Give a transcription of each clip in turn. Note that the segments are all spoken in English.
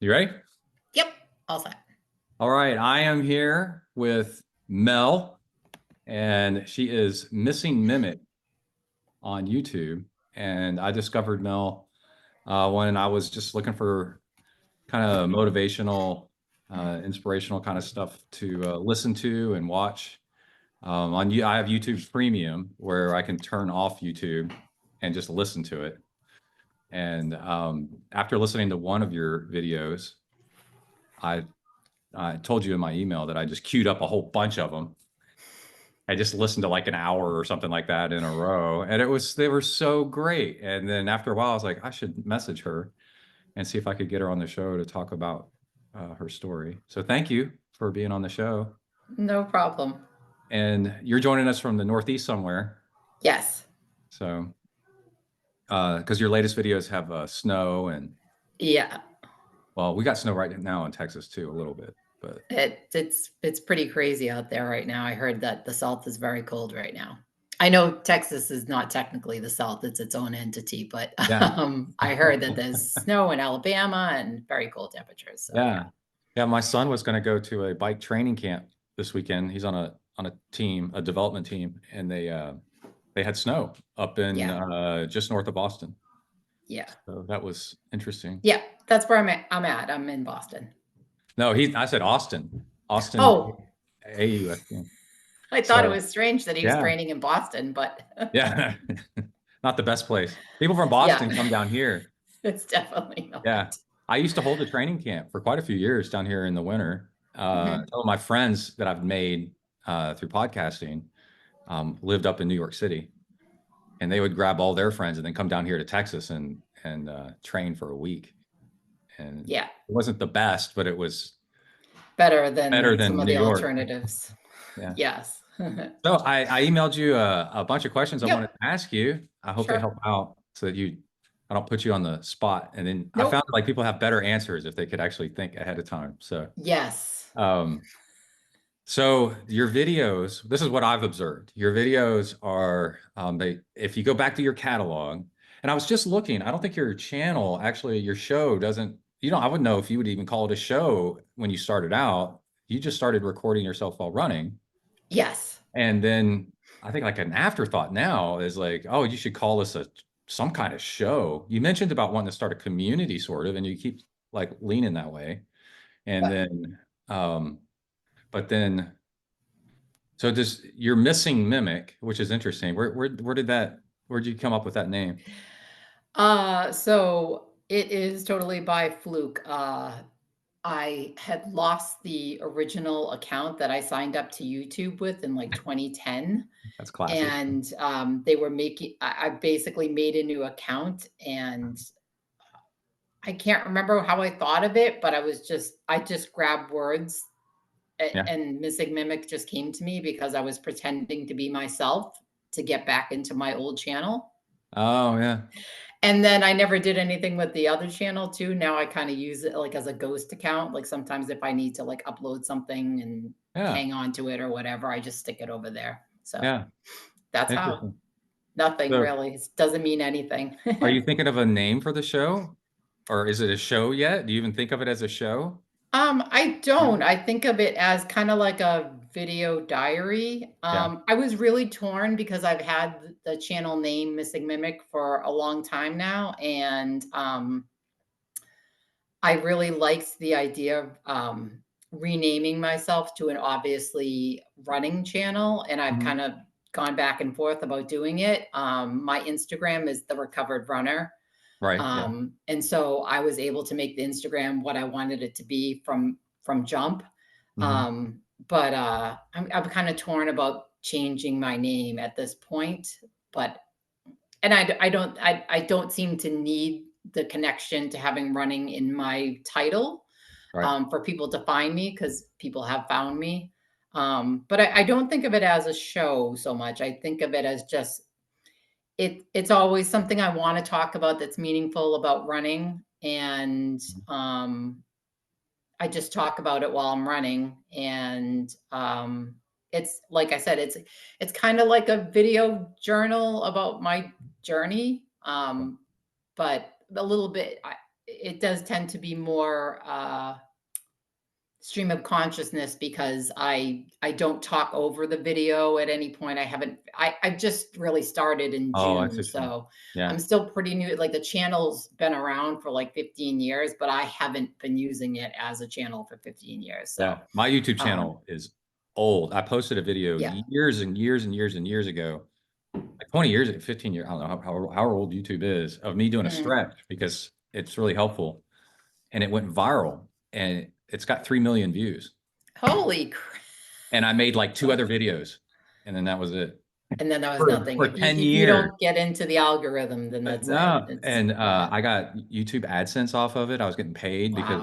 You ready? Yep, all set. All right. I am here with Mel, and she is Missing Mimic on YouTube. And I discovered Mel when I was just looking for kind of motivational, inspirational kind of stuff to listen to and watch. I have YouTube Premium where I can turn off YouTube and just listen to it. And after listening to one of your videos, I I told you in my email that I just queued up a whole bunch of them. I just listened to like an hour or something like that in a row, and they were so great. And then after a while, I was like, I should message her and see if I could get her on the show to talk about her story. So thank you for being on the show. No problem. And you're joining us from the Northeast somewhere. Yes. So because your latest videos have snow and Yeah. well, we got snow right now in Texas too, a little bit, but It's pretty crazy out there right now. I heard that the South is very cold right now. I know Texas is not technically the South, it's its own entity, but yeah. I heard that there's snow in Alabama and very cold temperatures. So yeah. Yeah. Yeah, my son was going to go to a bike training camp this weekend. He's on a team, a development team, and they had snow up in Yeah. just north of Boston. Yeah. So that was interesting. Yeah. That's where I'm at. I'm in Boston. No, I said Austin. Austin Oh, AUS. Yeah. I thought it So was strange that he was yeah. training in Boston, but Yeah. Not the best place. People from yeah, Boston come down here. it's definitely Yeah. not. I used to hold a training camp for quite a few years down here in the winter. Mhm. Some of my friends that I've made through podcasting lived up in New York City, and they would grab all their friends and then come down here to Texas and train for a week. And Yeah. it wasn't the best, but it was Better better than some than of New the York. alternatives. Yeah. Yes. So I emailed you a bunch of questions I wanted Yep. to ask you. I hope they Sure. help out so that I don't put you on the spot. And then I found Nope. like people have better answers if they could actually think ahead of time. Yes. Um, So your videos, this is what I've observed. Your videos are if you go back to your catalog, and I was just looking, I don't think your channel, actually your show doesn't, I wouldn't know if you would even call it a show when you started out. You just started recording yourself while running. Yes. And then I think like an afterthought now is like, oh, you should call this some kind of show. You mentioned about wanting to start a community sort of, and you keep like leaning that way. And Yep. then but then so does you're missing mimic, which is interesting. Where'd you come up with that name? So it is totally by fluke. I had lost the original account that I signed up to YouTube with in like 2010. That's classic. And they were making, I basically made a new account and I can't remember how I thought of it, but I just grabbed words Yeah. and Missing Mimic just came to me because I was pretending to be myself to get back into my old channel. Oh yeah. And then I never did anything with the other channel too. Now I kind of use it like as a ghost account. Like sometimes if I need to like upload something and Yeah. hang on to it or whatever, I just stick it over there. So Yeah. that's how. Interesting. Nothing So really. It doesn't mean anything. are you thinking of a name for the show? Or is it a show yet? Do you even think of it as a show? I don't. I think of it as kind of like a video diary. Yeah. I was really torn because I've had the channel name Missing Mimic for a long time now, and I really liked the idea of renaming myself to an obviously running channel, and I've Mhm. kind of gone back and forth about doing it. My Instagram is the Recovered Runner. Right. Yeah. And so I was able to make the Instagram what I wanted it to be from jump. Hmm. But I'm kind of torn about changing my name at this point. But and I don't seem to need the connection to having running in my title Right. for people to find me because people have found me. But I don't think of it as a show so much. I think of it as just it's always something I wanna talk about that's meaningful about running, and, I just talk about it while I'm running, and, it's like I said, it's kinda like a video journal about my journey, but a little bit it does tend to be more stream of consciousness because I don't talk over the video at any point. I just really started in Oh, I see June, what you mean. so Yeah. I'm still pretty new. Like the channel's been around for like 15 years, but I haven't been using it as a channel for 15 years. Yeah. So My YouTube um channel is old. I posted a video yeah. years and years and years and years ago, like 20 years, 15 years, I don't know how old YouTube is, of me doing a Mm. stretch because it's really helpful. And it went viral and it's got 3 million views. Holy crap. And I made like 2 other videos and then that was it And then that was for, nothing. for 10 If you years. don't get into the algorithm, then that's it. No, It's and yeah. I got YouTube AdSense off of it. I was getting paid because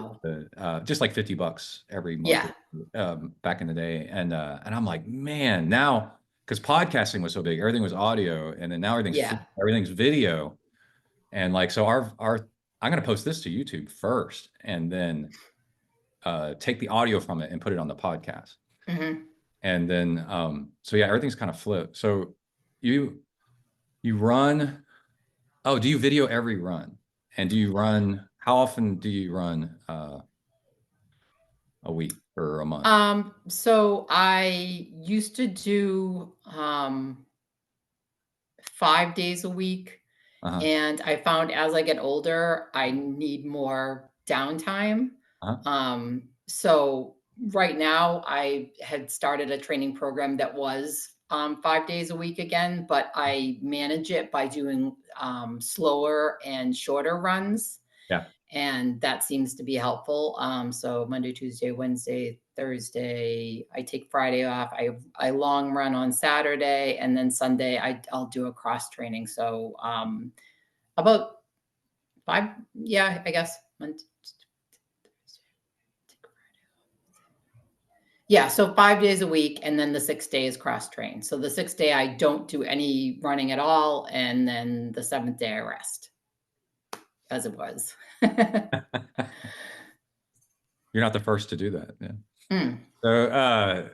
Wow. just like $50 every month Yeah. back in the day, and I'm like, man, now because podcasting was so big, everything was audio, and then now Yeah. everything's video, and like so our I'm gonna post this to YouTube first, and then take the audio from it and put it on the podcast, Hmm. and then so yeah, everything's kind of flipped. So you you run. Oh, do you video every run? And do you run, how often do you run a week or a month? So I used to do 5 days a week. Uh-huh. And I found as I get older, I need more downtime. Uh-huh. So right now I had started a training program that was 5 days a week again, but I manage it by doing slower and shorter runs. Yeah. And that seems to be helpful. So Monday, Tuesday, Wednesday, Thursday, I take Friday off. I long run on Saturday, and then Sunday I'll do a cross training. So about five, yeah, I guess. Yeah, so 5 days a week, and then the 6 days cross train. So the sixth day I don't do any running at all, and then the seventh day I rest, as it was. You're not the first to do that. Yeah. Mm, So,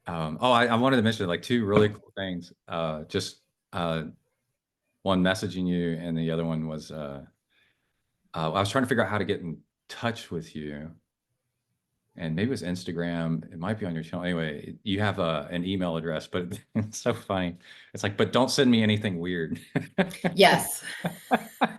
I wanted to mention like 2 really cool things. Just one messaging you, and the other one was I was trying to figure out how to get in touch with you, and maybe it was Instagram. It might be on your channel. Anyway, you have an email address, but it's so funny. It's like, but don't send me anything weird. yes. I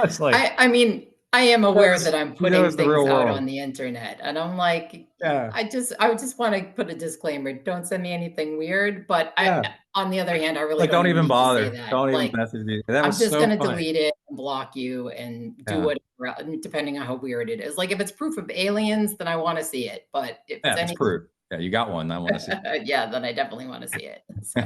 was like, I mean, I am aware that I'm putting it's the things real out on world. the internet, and I'm like, Yeah, I would just wanna put a disclaimer, "Don't send me anything weird," but yeah. on the other hand, I really Like, don't don't even even need to say bother. that. Don't even Like, message me. That I'm was just so gonna funny. delete it and block you and do Yeah, whatever, depending on how weird it is. Like, if it's proof of aliens, then I wanna see it, but if it's yeah. It's any proof. Yeah, you got one. I want to see. yeah, then I definitely wanna see it, so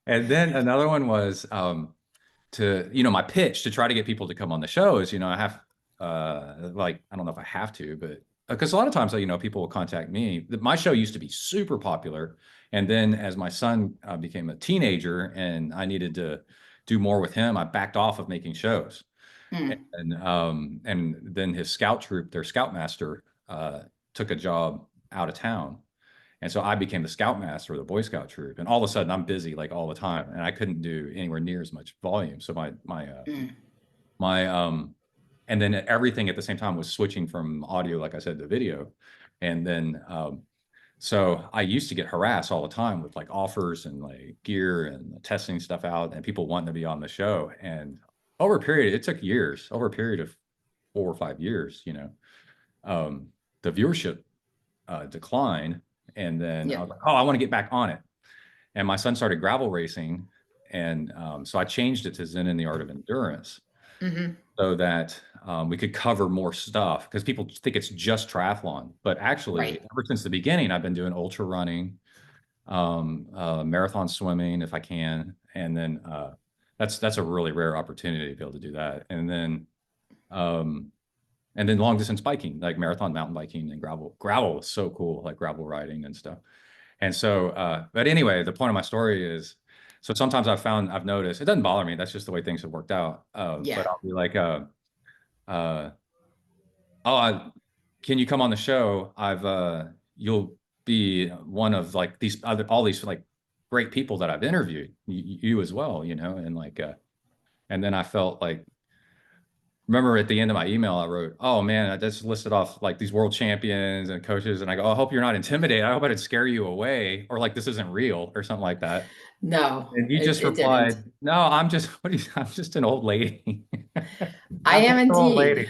And then another one was my pitch to try to get people to come on the show is, I have like, I don't know if I have to, but because a lot of times, people will contact me. My show used to be super popular. And then as my son became a teenager and I needed to do more with him, I backed off of making shows. mm, And then his scout troop, their scoutmaster, took a job out of town. And so I became the scoutmaster of the Boy Scout troop. And all of a sudden I'm busy like all the time and I couldn't do anywhere near as much volume. So mm, my and then everything at the same time was switching from audio, like I said, to video. And then so I used to get harassed all the time with like offers and like gear and testing stuff out and people wanting to be on the show. And over a period, it took years, over a period of 4 or 5 years, um, the viewership declined. And then I yeah, was like, oh, I want to get back on it. And my son started gravel racing. And so I changed it to Zen in the Art of Endurance mhm, so that we could cover more stuff because people think it's just triathlon. But actually, right, ever since the beginning, I've been doing ultra running, marathon swimming if I can. And then that's a really rare opportunity to be able to do that. Um, and then long distance biking, like marathon mountain biking and gravel. Gravel is so cool, like gravel riding and stuff. And so, but anyway, the point of my story is, so sometimes I've noticed, it doesn't bother me. That's just the way things have worked out. But yeah, I'll be like, uh, oh, can you come on the show? You'll be one of like all these like great people that I've interviewed, you as well, and like, and then I felt like, remember at the end of my email, I wrote, "Oh man, I just listed off like these world champions and coaches," and I go, "I hope you're not intimidated. I hope I didn't scare you away, or like this isn't real, or something like that." No, And you just it didn't. replied, "No, I'm just what are you, I'm just an old lady. I I'm am just an old indeed. lady.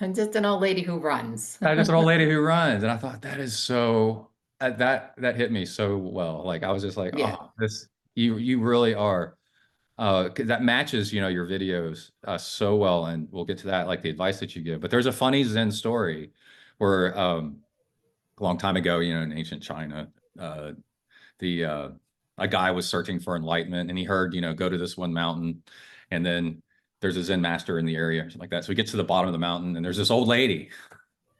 I'm just an old lady who runs. I'm just an old lady who runs." And I thought that is so that hit me so well. Like I was just like, Yeah. "Oh, this you really are." 'Cause that matches, your videos so well, and we'll get to that, like the advice that you give. But there's a funny Zen story where a long time ago, in ancient China, uh, the a guy was searching for enlightenment, and he heard, go to this one mountain, and then there's a Zen master in the area, or something like that. So he gets to the bottom of the mountain, and there's this old lady.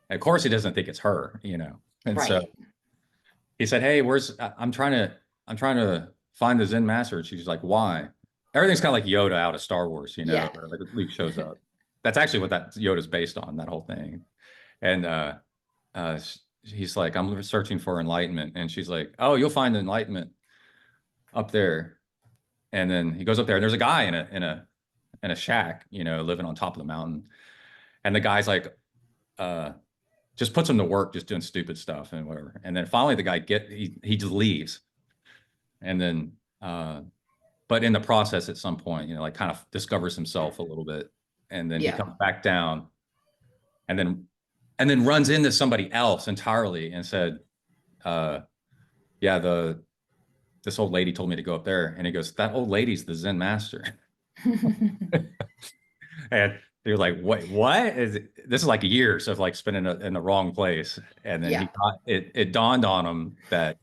And of course, he doesn't think it's her. And so Right. he said, "Hey, I'm trying to find the Zen master." And she's like, "Why?" Everything's kind of like Yoda out of Star Wars, Yeah. or like Luke shows up. That's actually what that Yoda's based on, that whole thing. And he's like, "I'm searching for enlightenment," and she's like, "Oh, you'll find enlightenment up there." And then he goes up there, and there's a guy in a shack, living on top of the mountain. And the guy's like, uh, just puts him to work, just doing stupid stuff and whatever. And then finally, the guy he just leaves, and then but in the process, at some point, like kind of discovers himself a little bit, and then he Yeah. comes back down, and then runs into somebody else entirely, and said, "Yeah, the this old lady told me to go up there." And he goes, "That old lady's the Zen master." And they're like, What is it? This is like years of like spending in the wrong place." And then Yeah. it dawned on him that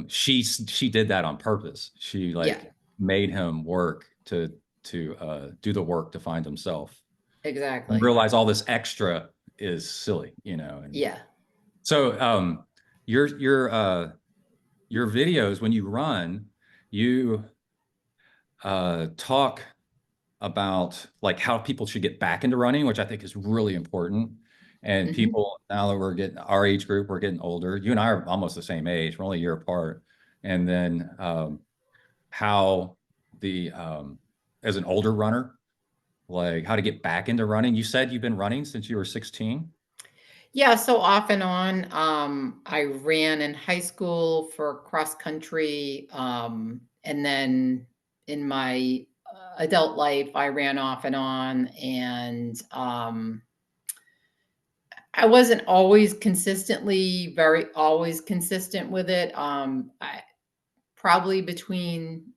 she did that on purpose. She Yeah. like made him work to do the work to find himself, and Exactly. realize all this extra is silly. And Yeah. so your your uh your videos, when you run, you talk about like how people should get back into running, which I think is really important. And Hmm. people, now that we're getting our age group, we're getting older. You and I are almost the same age. We're only a year apart. And then how the as an older runner, like how to get back into running. You said you've been running since you were 16. Yeah, so off and on, I ran in high school for cross country, and then in my adult life, I ran off and on, and I wasn't always consistent with it. I probably between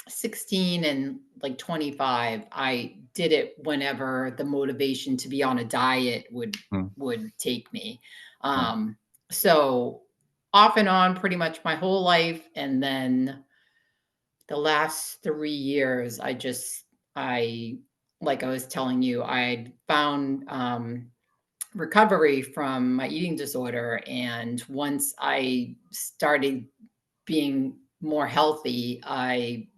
16 and like 25, I did it whenever the motivation to be on a diet Hmm. would take me. Yeah. So off and on pretty much my whole life, and then the last 3 years I like I was telling you, I found recovery from my eating disorder, and once I started being more healthy, I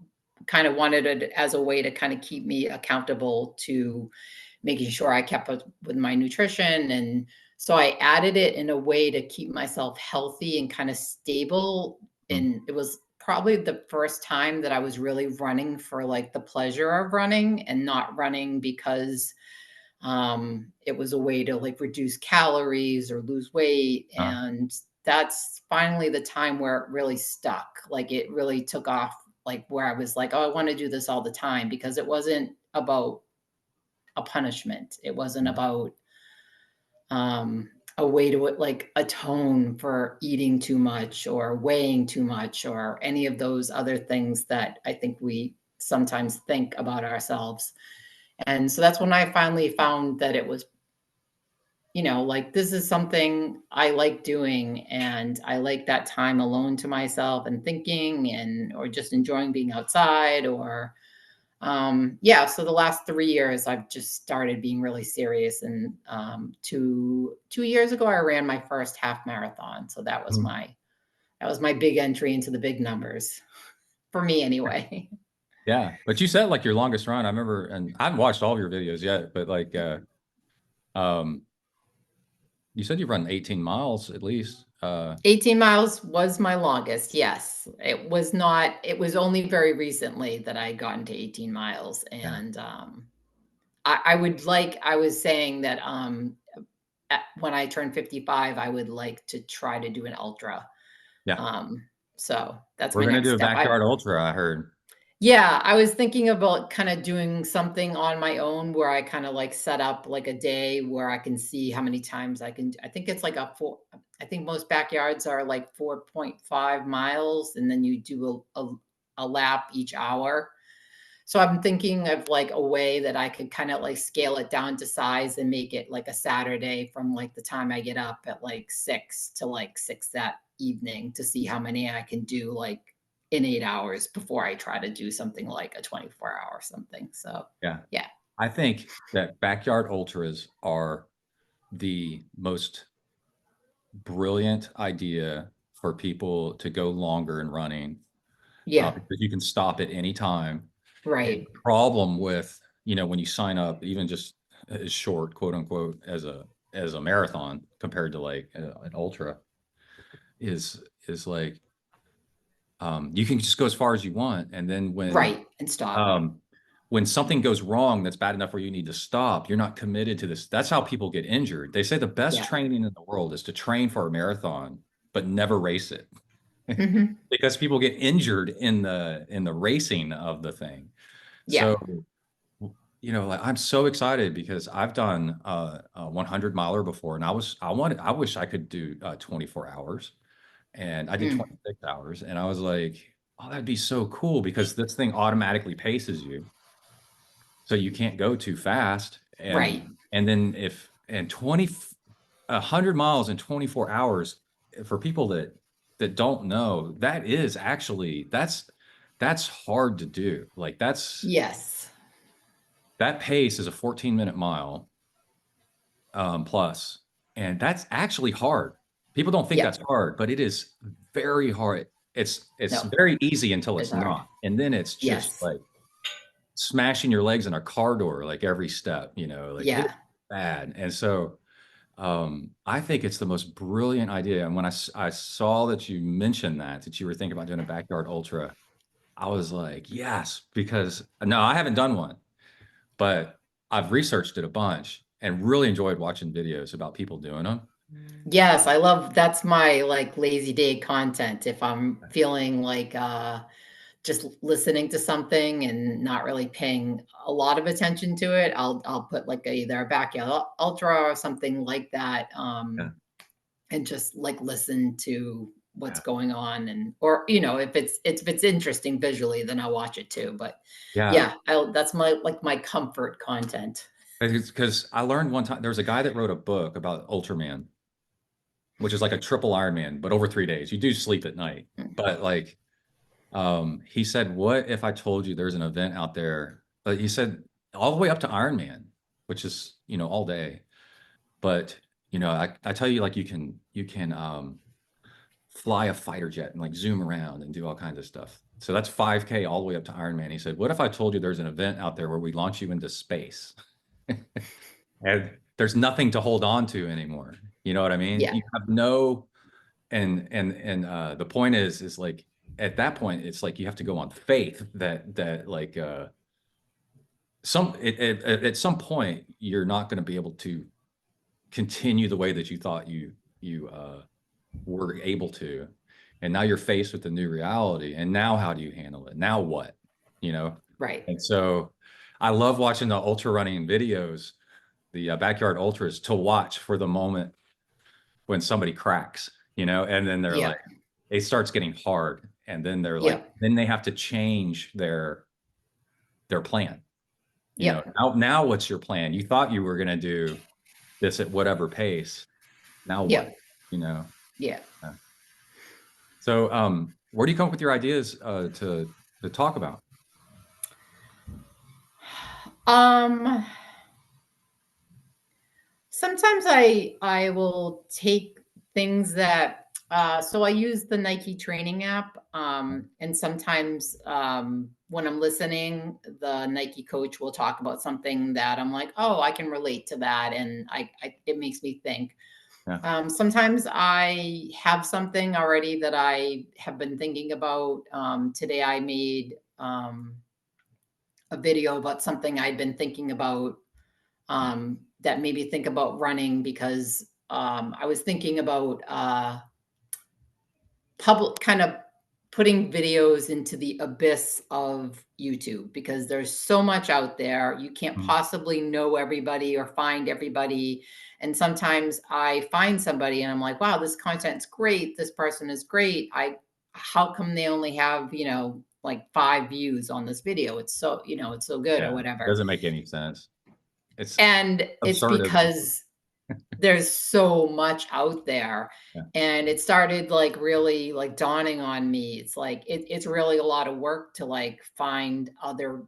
kind of wanted it as a way to kind of keep me accountable to making sure I kept up with my nutrition. And so I added it in a way to keep myself healthy and kind of stable. Hmm. And it was probably the first time that I was really running for like the pleasure of running and not running because it was a way to like reduce calories or lose weight. Uh, And that's finally the time where it really stuck. Like it really took off, like where I was like, oh, I want to do this all the time, because it wasn't about a punishment. It wasn't about a way to like atone for eating too much or weighing too much or any of those other things that I think we sometimes think about ourselves. And so that's when I finally found that it was, like this is something I like doing, and I like that time alone to myself and thinking and or just enjoying being outside or yeah, so the last 3 years I've just started being really serious, and 2 years ago I ran my first half marathon. So hmm. that was my big entry into the big numbers for me anyway. Yeah, but you said like your longest run. I remember, and I haven't watched all of your videos yet, but like um you said you run 18 miles at least. 18 miles was my longest. Yes. It was only very recently that I got into 18 miles. Yeah. And I was saying that when I turn 55, I would like to try to do an ultra. Yeah. Um, so that's We're my gonna next do a step. backyard ultra, I heard. Yeah, I was thinking about kind of doing something on my own where I kind of like set up like a day where I can see how many times I can. I think it's like I think most backyards are like 4.5 miles, and then you do a lap each hour. So I'm thinking of like a way that I could kind of like scale it down to size and make it like a Saturday from like the time I get up at like 6 to like 6 that evening to see how many I can do like in 8 hours before I try to do something like a 24-hour something. So Yeah. yeah. I think that backyard ultras are the most brilliant idea for people to go longer in running, Yeah. because you can stop at any time. And Right. the problem with, when you sign up, even just as short, quote unquote, as a marathon compared to like an ultra, is like, you can just go as far as you want, and then Right. And stop. um, when something goes wrong that's bad enough where you need to stop, you're not committed to this. That's how people get injured. They say the best Yeah. training in the world is to train for a marathon, but never race it. Hmm. Because people get injured in the racing of the thing. Yeah. So, like I'm so excited because I've done a 100 miler before, and I wish I could do 24 hours, and I did Mm. 26 hours, and I was like, oh, that'd be so cool because this thing automatically paces you, so you can't go too fast, Right. and then if and 100 miles in 24 hours, for people that don't know, that is actually that's hard to do. Like Yes. that pace is a 14-minute mile, plus, and that's actually hard. People don't think that's Yep. hard, but it is very hard. It's No, very easy until it's it's hard. not, and then it's just Yes. like smashing your legs in a car door like every step. Like it's Yeah. bad. And so, I think it's the most brilliant idea. And when I saw that you mentioned that you were thinking about doing a backyard ultra, I was like, yes, because no, I haven't done one, but I've researched it a bunch and really enjoyed watching videos about people doing them. Yes, I love that's my like lazy day content. If I'm feeling like just listening to something and not really paying a lot of attention to it, I'll put like either a backyard ultra or something like that, Yeah. and just like listen to what's Yeah. going on, and or if it's interesting visually, then I'll watch it too. But Yeah. yeah, that's my comfort content. Because I learned one time there was a guy that wrote a book about Ultraman, which is like a triple Ironman, but over 3 days. You do sleep at night, Mm. but like, he said, "What if I told you there's an event out there?" But he said all the way up to Ironman, which is all day. But I tell you, like you can fly a fighter jet and like zoom around and do all kinds of stuff. So that's 5K all the way up to Ironman. He said, "What if I told you there's an event out there where we launch you into space and there's nothing to hold on to anymore?" You know what I mean? Yeah. You have no and the point is like at that point it's like you have to go on faith that like at some point you're not going to be able to continue the way that you thought you were able to, and now you're faced with the new reality, and now how do you handle it? Now what? you know Right. and so I love watching the ultra running videos, the backyard ultras, to watch for the moment when somebody cracks, and then they're like Yep. it starts getting hard, and then they're like Yep. then they have to change their plan. Yep. Now what's your plan? You thought you were going to do this at whatever pace. Now what? Yep. You know. Yeah. Uh, So, where do you come up with your ideas to talk about? Um, Sometimes I will take things that so I use the Nike training app, and sometimes when I'm listening, the Nike coach will talk about something that I'm like, oh, I can relate to that, and it makes me think. Yeah, Sometimes I have something already that I have been thinking about. Today I made a video about something I'd been thinking about that made me think about running because I was thinking about public kind of putting videos into the abyss of YouTube because there's so much out there. You can't Mhm. possibly know everybody or find everybody. And sometimes I find somebody and I'm like, wow, this content's great. This person is great. How come they only have, like 5 views on this video? It's so, it's so good or Yeah, whatever. doesn't make any sense. It's And it's absurdism. because there's so much out there, Yeah. and it started, like, really, like, dawning on me. It's like, it's really a lot of work to, like, find other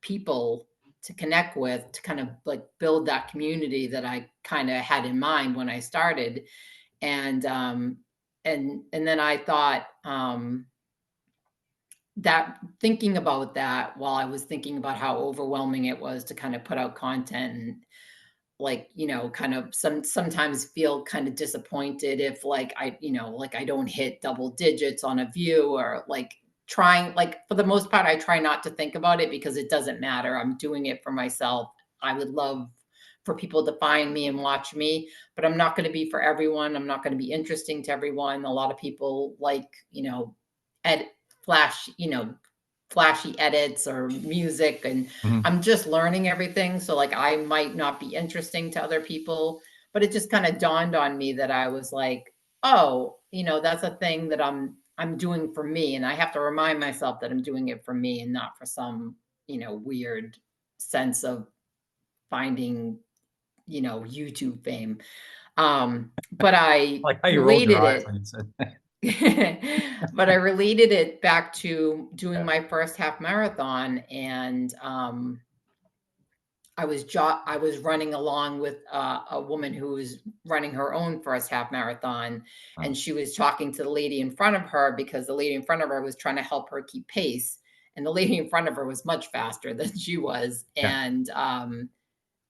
people to connect with, to kind of, like, build that community that I kinda had in mind when I started, and, and then I thought, that thinking about that while I was thinking about how overwhelming it was to kinda put out content and like, kind of sometimes feel kind of disappointed if like like I don't hit double digits on a view or like trying like for the most part I try not to think about it because it doesn't matter. I'm doing it for myself. I would love for people to find me and watch me, but I'm not going to be for everyone. I'm not going to be interesting to everyone. A lot of people like, ed flash, flashy edits or music, and Mhm. I'm just learning everything, so, like, I might not be interesting to other people, but it just kinda dawned on me that I was like, "Oh, that's a thing that I'm doing for me," and I have to remind myself that I'm doing it for me and not for some, weird sense of finding, YouTube fame. But I Like how you rolled your related eyes it when you said but I related it back to doing my first half marathon, and I was running along with a woman who was running her own first half marathon, Oh, and she was talking to the lady in front of her because the lady in front of her was trying to help her keep pace, and the lady in front of her was much faster than she was, yeah, and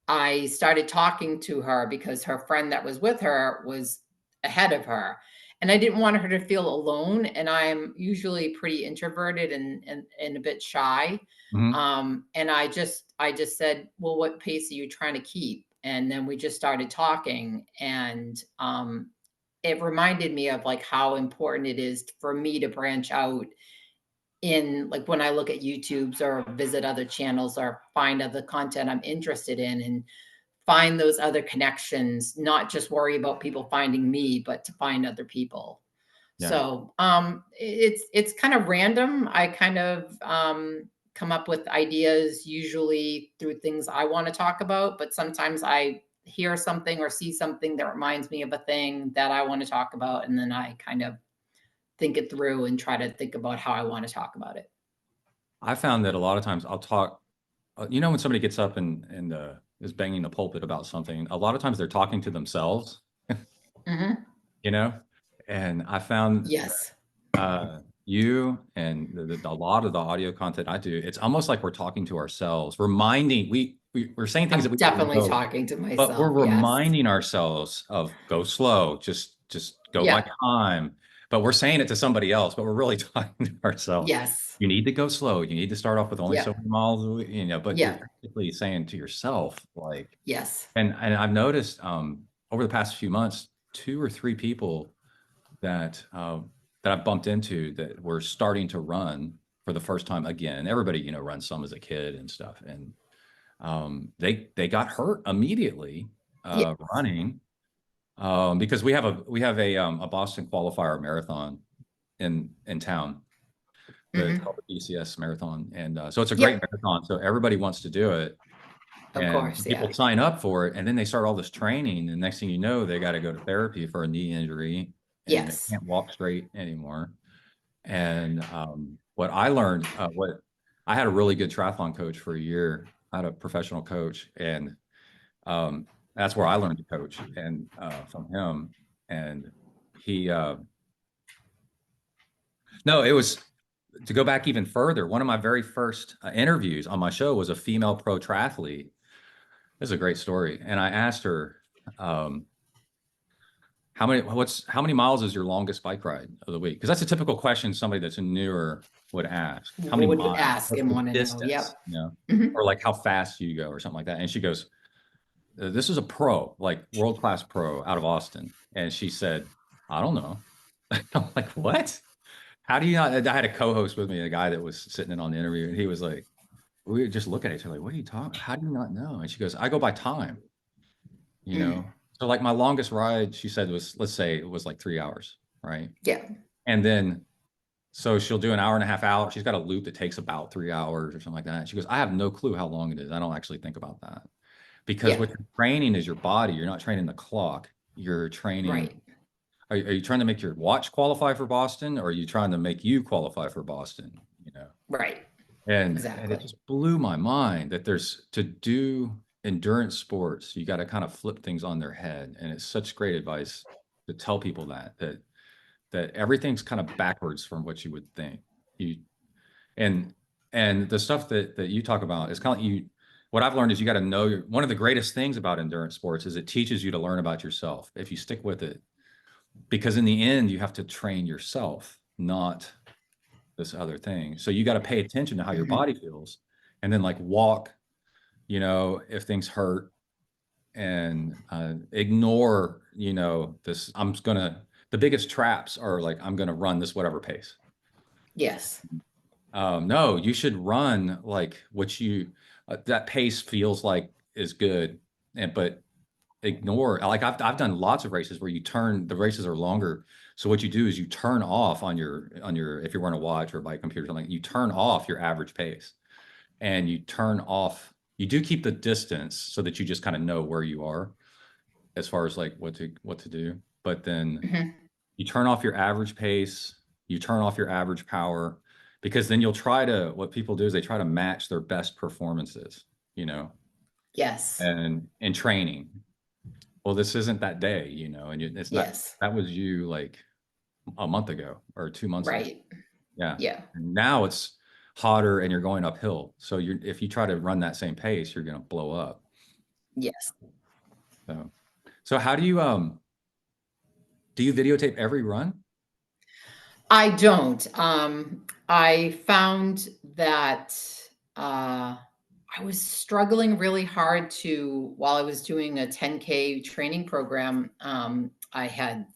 I started talking to her because her friend that was with her was ahead of her. And I didn't want her to feel alone. And I'm usually pretty introverted and a bit shy. mhm, And I just said, well, what pace are you trying to keep? And then we just started talking. And it reminded me of like how important it is for me to branch out in like when I look at YouTubes or visit other channels or find other content I'm interested in and find those other connections, not just worry about people finding me, but to find other people. yeah. So, it's kind of random. I kind of, come up with ideas usually through things I wanna talk about, but sometimes I hear something or see something that reminds me of a thing that I wanna talk about, and then I kind of think it through and try to think about how I wanna talk about it. I found that a lot of times I'll talk when somebody gets up and is banging the pulpit about something, a lot of times they're talking to themselves, Mhm. you know? And I found Yes. you and a lot of the audio content I do, it's almost like we're talking to ourselves, reminding we're saying things that I'm we already definitely know, talking to but we're myself, yes. reminding ourselves of go slow, just go by Yeah. time. But we're saying it to somebody else, but we're really talking to ourselves. Yes. You need to go slow. You need to start off with only so Yeah. many miles, but you're Yeah. basically saying to yourself, like, Yes. and I've noticed over the past few months, 2 or 3 people that that I've bumped into that were starting to run for the first time again. Everybody, runs some as a kid and stuff, and they got hurt immediately Yes. running because we have a Boston qualifier marathon in town. It's Mhm. called the BCS Marathon, and so it's a great Yep. marathon. So everybody wants to do it, Of and course, people yeah. sign up for it, and then they start all this training, and next thing you know, they got to go to therapy for a knee injury, and they Yes. can't walk straight anymore. And what I learned, what I had a really good triathlon coach for a year. I had a professional coach, and um, that's where I learned to coach, and from him. And he, no, it was to go back even further. One of my very first interviews on my show was a female pro triathlete. This is a great story, and I asked her, um, how many miles is your longest bike ride of the week? Because that's a typical question somebody that's newer would ask. How many Would miles? ask What's and the wanna know, distance? yep. Mhm. Or like how fast you go or something like that. And she goes, this is a pro, like world-class pro out of Austin. And she said, I don't know. I'm like, what? How do you not? I had a co-host with me, a guy that was sitting in on the interview, and he was like, we would just look at each other like, what are you talking? How do you not know? And she goes, I go by time, you Mm, know? So like my longest ride, she said was, let's say it was like 3 hours, right? yeah. And then so she'll do an hour and a half out. She's got a loop that takes about 3 hours or something like that. She goes, I have no clue how long it is. I don't actually think about that because Yeah. what you're training is your body. You're not training the clock. You're training. Right. Are you trying to make your watch qualify for Boston, or are you trying to make you qualify for Boston? You know, Right. and it Exactly. just blew my mind that there's to do endurance sports, you got to kind of flip things on their head. And it's such great advice to tell people that everything's kind of backwards from what you would think. You and and the stuff that you talk about is kind of you. What I've learned is you got to know one of the greatest things about endurance sports is it teaches you to learn about yourself if you stick with it. Because in the end, you have to train yourself, not this other thing. So you got to pay attention to how your Hmm. body feels, and then like walk. If things hurt, and ignore. This. I'm gonna. The biggest traps are like I'm gonna run this whatever pace. Yes. No, you should run like what you that pace feels like is good, and but ignore like I've done lots of races where the races are longer. So what you do is you turn off on your if you're wearing a watch or by a computer or something, you turn off your average pace and you do keep the distance so that you just kind of know where you are as far as like what to do. But then Hmm. you turn off your average pace, you turn off your average power, because then you'll try to, what people do is they try to match their best performances, you know, Yes. and in training. Well, this isn't that day, and it's not, Yes. that was you like a month ago or 2 months ago. Right. Yeah. Yeah. And now it's hotter and you're going uphill. So if you try to run that same pace, you're going to blow up. Yes. So, so how do you videotape every run? I don't. I found that I was struggling really hard while I was doing a 10K training program. I had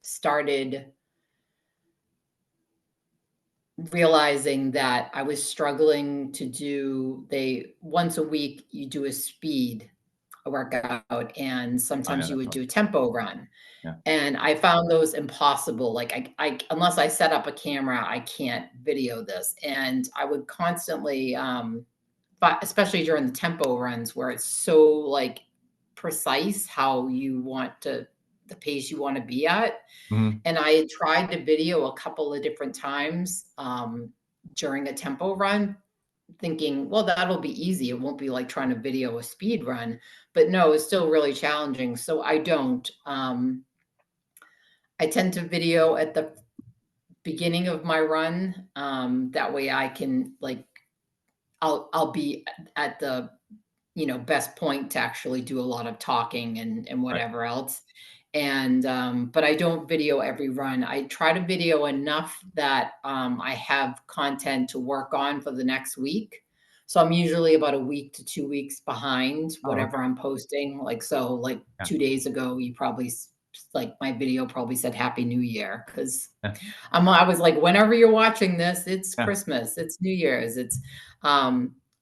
started realizing that I was struggling to do, they once a week you do a speed workout, and Oh yeah, sometimes you that's would hard. do a tempo run. Yeah. And I found those impossible. Like I unless I set up a camera, I can't video this. And I would constantly, but especially during the tempo runs where it's so like precise how you want to, the pace you want to be at. Mhm. And I had tried to video a couple of different times during a tempo run, thinking, well, that'll be easy. It won't be like trying to video a speed run. But no, it's still really challenging. So I don't. I tend to video at the beginning of my run. That way I can like I'll be at the best point to actually do a lot of talking and Right. whatever else. And but I don't video every run. I try to video enough that I have content to work on for the next week. So I'm usually about a week to 2 weeks behind Oh, whatever okay. I'm posting. Like Yeah. 2 days ago, you probably like my video probably said Happy New Year because Yeah. I was like, whenever you're watching this, it's Yeah. Christmas, it's New Year's, it's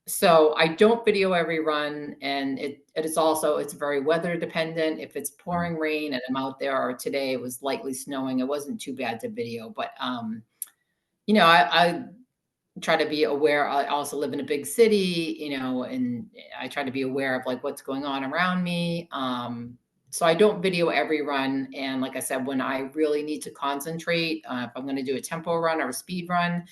so I don't video every run, and it's very weather dependent. If it's Mhm. pouring rain and I'm out there, or today it was lightly snowing, it wasn't too bad to video. But I try to be aware. I also live in a big city, and I try to be aware of like what's going on around me. So I don't video every run. And like I said, when I really need to concentrate, if I'm going to do a tempo run or a speed run,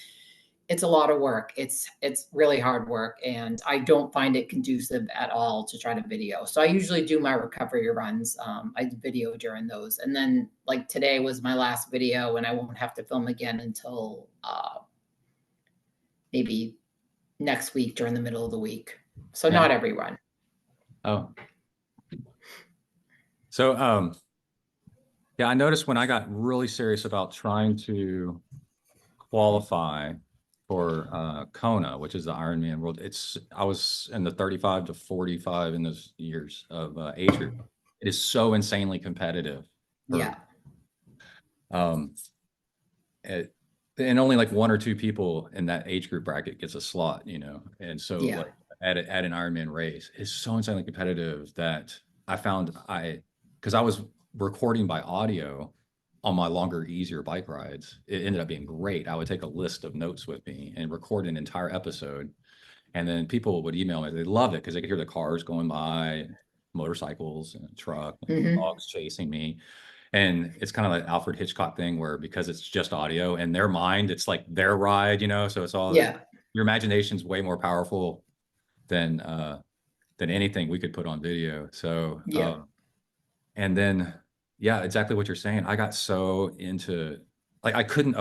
it's a lot of work. It's really hard work, and I don't find it conducive at all to try to video. So I usually do my recovery runs. I video during those, and then like today was my last video, and I won't have to film again until maybe next week during the middle of the week. So Yeah. not every run. Oh, so yeah, I noticed when I got really serious about trying to qualify for Kona, which is the Ironman world. I was in the 35 to 45 in those years of age group. It is so insanely competitive for Yeah. um it, and only like one or two people in that age group bracket gets a slot, And so Yeah. like at an Ironman race, it's so insanely competitive that I found because I was recording by audio on my longer, easier bike rides. It ended up being great. I would take a list of notes with me and record an entire episode. And then people would email me. They love it because they could hear the cars going by, motorcycles and a truck, and Hmm. dogs chasing me. And it's kind of like Alfred Hitchcock thing where because it's just audio in their mind, it's like their ride, So it's all Yeah. your imagination's way more powerful than anything we could put on video. So Yeah. and then yeah, exactly what you're saying. I got so into like I couldn't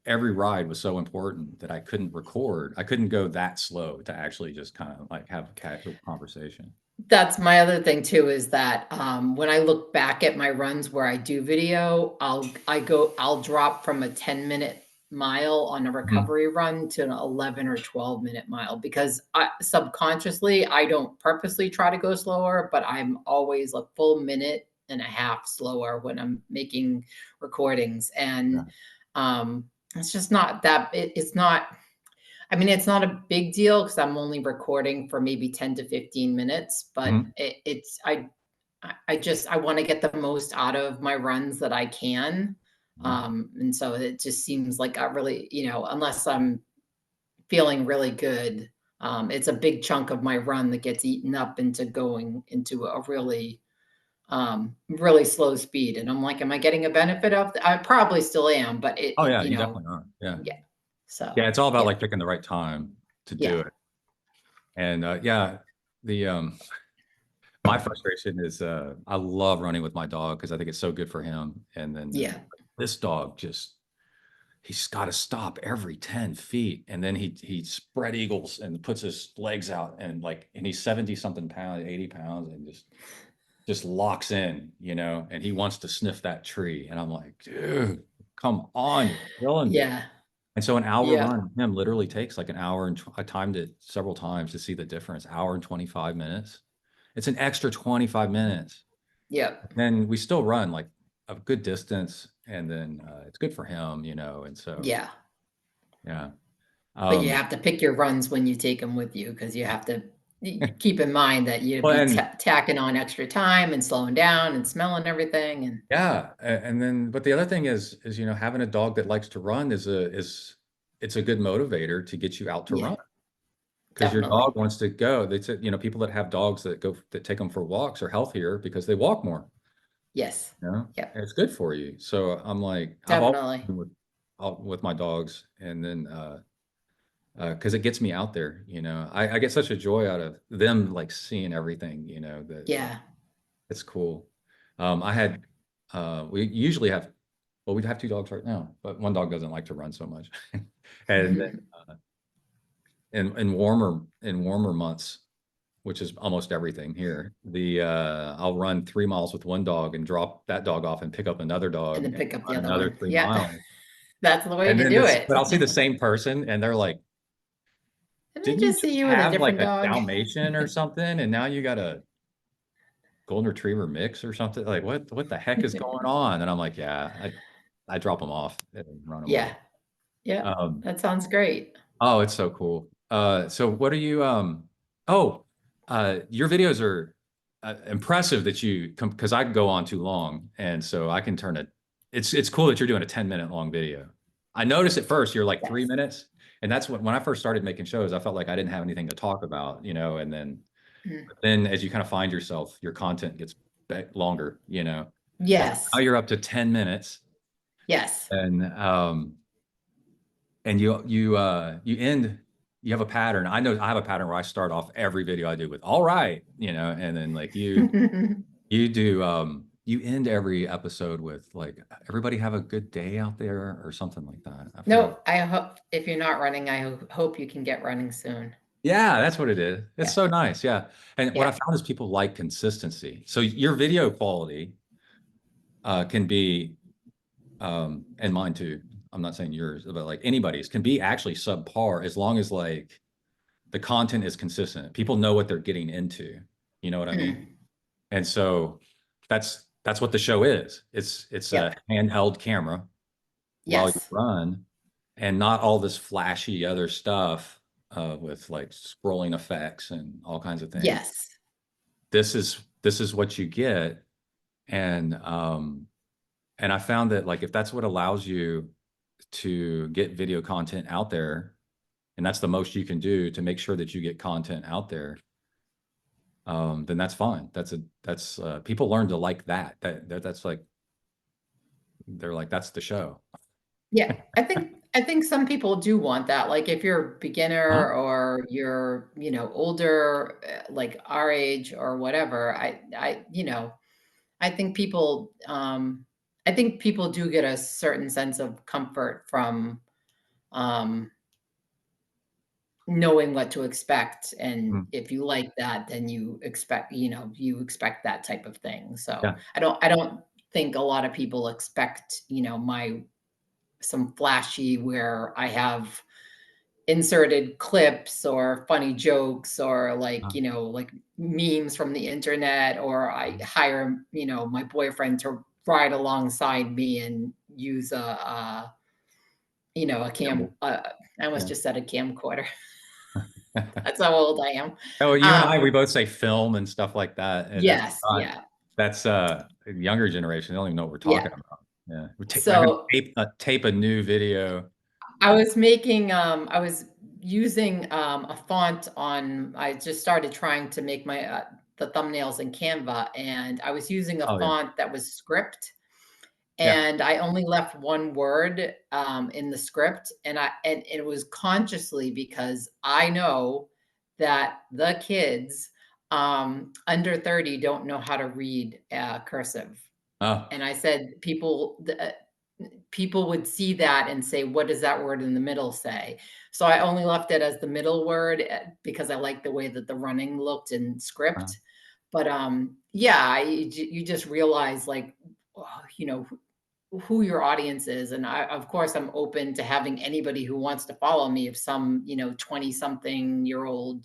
every ride was so important that I couldn't record. I couldn't go that slow to actually just kind of like have a casual conversation. That's my other thing too, is that, when I look back at my runs where I do video, I'll drop from a 10-minute mile on a Mhm. recovery run to an 11 or 12-minute mile because subconsciously, I don't purposely try to go slower, but I'm always a full minute and a half slower when I'm making recordings. Yeah. And, it's just not that it's not. I mean, it's not a big deal because I'm only recording for maybe 10 to 15 minutes, but Mhm. I just I want to get the most out of my runs that I can. Mhm. And so it just seems like I really, unless I'm feeling really good, it's a big chunk of my run that gets eaten up into going into a really slow speed. And I'm like, am I getting a benefit of I probably still am, but Oh yeah, you definitely are. Yeah. yeah. So Yeah, it's all about yeah, like picking the right time to do yeah, it. And yeah, the my frustration is I love running with my dog because I think it's so good for him. And then yeah, this dog just he's got to stop every 10 feet. And then he spread eagles and puts his legs out and he's 70 something pounds, 80 pounds, and just locks in, and he wants to sniff that tree. And I'm like, dude, come on, you're killing me. yeah, And so an hour yeah, run with him literally takes like an hour and I timed it several times to see the difference. Hour and 25 minutes. It's an extra 25 minutes. yeah, Then we still run like a good distance and then it's good for him, And so, yeah. yeah. But you Um, have to pick your runs when you take them with you because you have to keep in mind that you'd well, be and tacking on extra time and slowing down and smelling everything. And yeah. And then, but the other thing is, having a dog that likes to run it's a good motivator to get you out to yeah, run. Because your definitely. dog wants to go. They said, people that have dogs that take them for walks are healthier because they walk more, Yes. Yep. and it's good for you. So I'm like, I've always Definitely. been with my dogs, and then because it gets me out there, I get such a joy out of them like seeing everything, that Yeah. it's cool. I had we usually have well, we have two dogs right now, but one dog doesn't like to run so much, and then in warmer months, which is almost everything here. I'll run 3 miles with one dog and drop that dog off and pick up another And dog then and pick up the run other another one. three Yeah. miles. That's the way And to then do this, it. but I'll see the same person and they're like, Didn't I didn't you just just see you with a have like different a dog? Dalmatian or something? And now you got a golden retriever mix or something? Like what the heck is going on? And I'm like, yeah, I drop them off and run away. Yeah. Yeah. Um, That sounds great. Oh, it's so cool. So what are you, oh, your videos are impressive that you come, because I can go on too long. And so I can turn it, it's cool that you're doing a 10-minute long video. I noticed at first you're like 3 minutes. And that's when I first started making shows, I felt like I didn't have anything to talk about, and Mm. then as you kind of find yourself, your content gets longer, and now Yes. you're up to 10 minutes. Yes. And you have a pattern. I know I have a pattern where I start off every video I do with all right, and then like you do you end every episode with like everybody have a good day out there or something like that. I forget. No, I hope if you're not running, I hope you can get running soon. Yeah, that's what it is. It's Yeah. so nice. Yeah. And what I Yeah. found is people like consistency. So your video quality can be and mine too. I'm not saying yours, but like anybody's can be actually subpar as long as like the content is consistent. People know what they're getting into. You know what I mean? And so that's what the show is. It's a Yep. handheld camera while you Yes. run, and not all this flashy other stuff with like scrolling effects and all kinds of things. Yes. This is what you get, and I found that like if that's what allows you to get video content out there, and that's the most you can do to make sure that you get content out there, then that's fine. That's people learn to like that. That's like they're like that's the show. Yeah, I think some people do want that. Like if you're a Huh? beginner or you're, older, like our age or whatever, I think people do get a certain sense of comfort from um knowing what to expect. And Mm. if you like that, then you expect that type of thing. So Yeah. I don't think a lot of people expect, some flashy where I have inserted clips or funny jokes or Uh, like memes from the internet, or I hire, my boyfriend to ride alongside me and use a Campbell. I almost Yeah. just said a camcorder. That's how old I am. Oh, you and I, Um, we both say film and stuff like that, and that's yes, not yeah, that's younger generation. They don't even know what we're yeah. talking about. Yeah, I'm gonna So tape a new video. I was using a font I just started trying to make the thumbnails in Canva, and I was using a Oh yeah, font that was script, yeah. and I only left one word in the script, and it was consciously because I know that the kids under 30 don't know how to read cursive. Oh, And I said people would see that and say, "What does that word in the middle say?" So I only left it as the middle word because I like the way that the running looked in uh, script. But yeah, you just realize like, oh, who your audience is, and of course I'm open to having anybody who wants to follow me. If some 20 something year old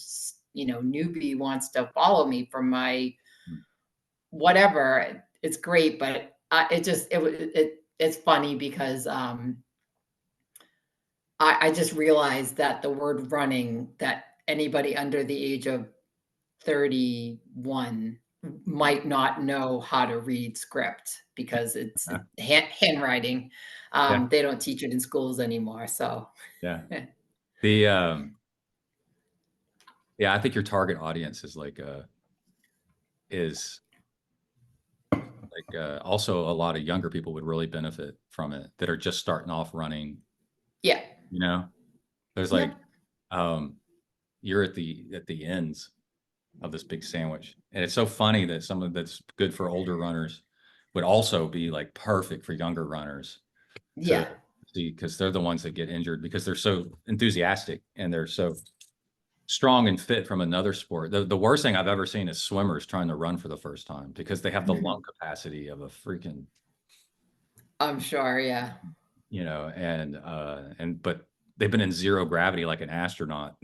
newbie wants to follow me from my whatever, it's great. But it's funny because I just realized that the word running, that anybody under the age of 31 might not know how to read script because it's uh, handwriting. yeah, They don't teach it in schools anymore. So yeah. The yeah, I think your target audience is like also a lot of younger people would really benefit from it that are just starting off running. yeah, You know, there's like yep, um, you're at the ends of this big sandwich. And it's so funny that something that's good for older runners would also be like perfect for younger runners to yeah, see because they're the ones that get injured because they're so enthusiastic and they're so strong and fit from another sport. The worst thing I've ever seen is swimmers trying to run for the first time because they have the lung mhm. capacity of a freaking, I'm sure. Yeah, and but they've been in zero gravity like an astronaut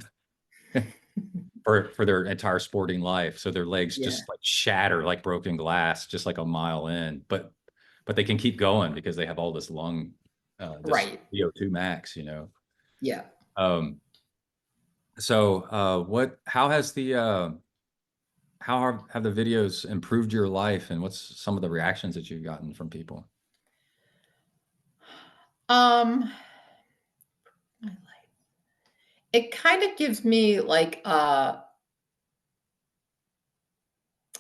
for their entire sporting life. So their legs yeah, just like shatter like broken glass, just like a mile in. But they can keep going because they have all this this right. VO2 max, you know. Yeah. Um, so how has the have the videos improved your life, and what's some of the reactions that you've gotten from people? Um, it kind of gives me like a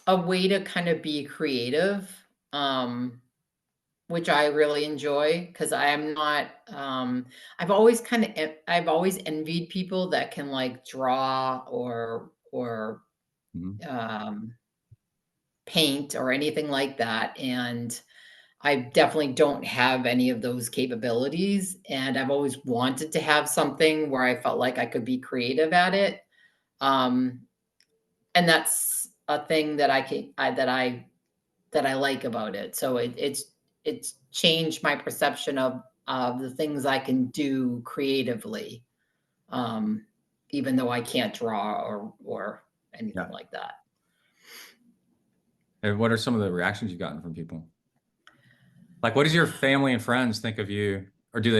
way to kind of be creative. Um, Which I really enjoy because I am not, I've always envied people that can, like, draw or, Mhm. um, paint or anything like that, and I definitely don't have any of those capabilities, and I've always wanted to have something where I felt like I could be creative at it, um, and that's a thing that I like about it. So it's changed my perception of of the things I can do creatively, um, even though I can't draw or anything Yeah. like that. And what are some of the reactions you've gotten from people? Like, what does your family and friends think of you? Or do Oh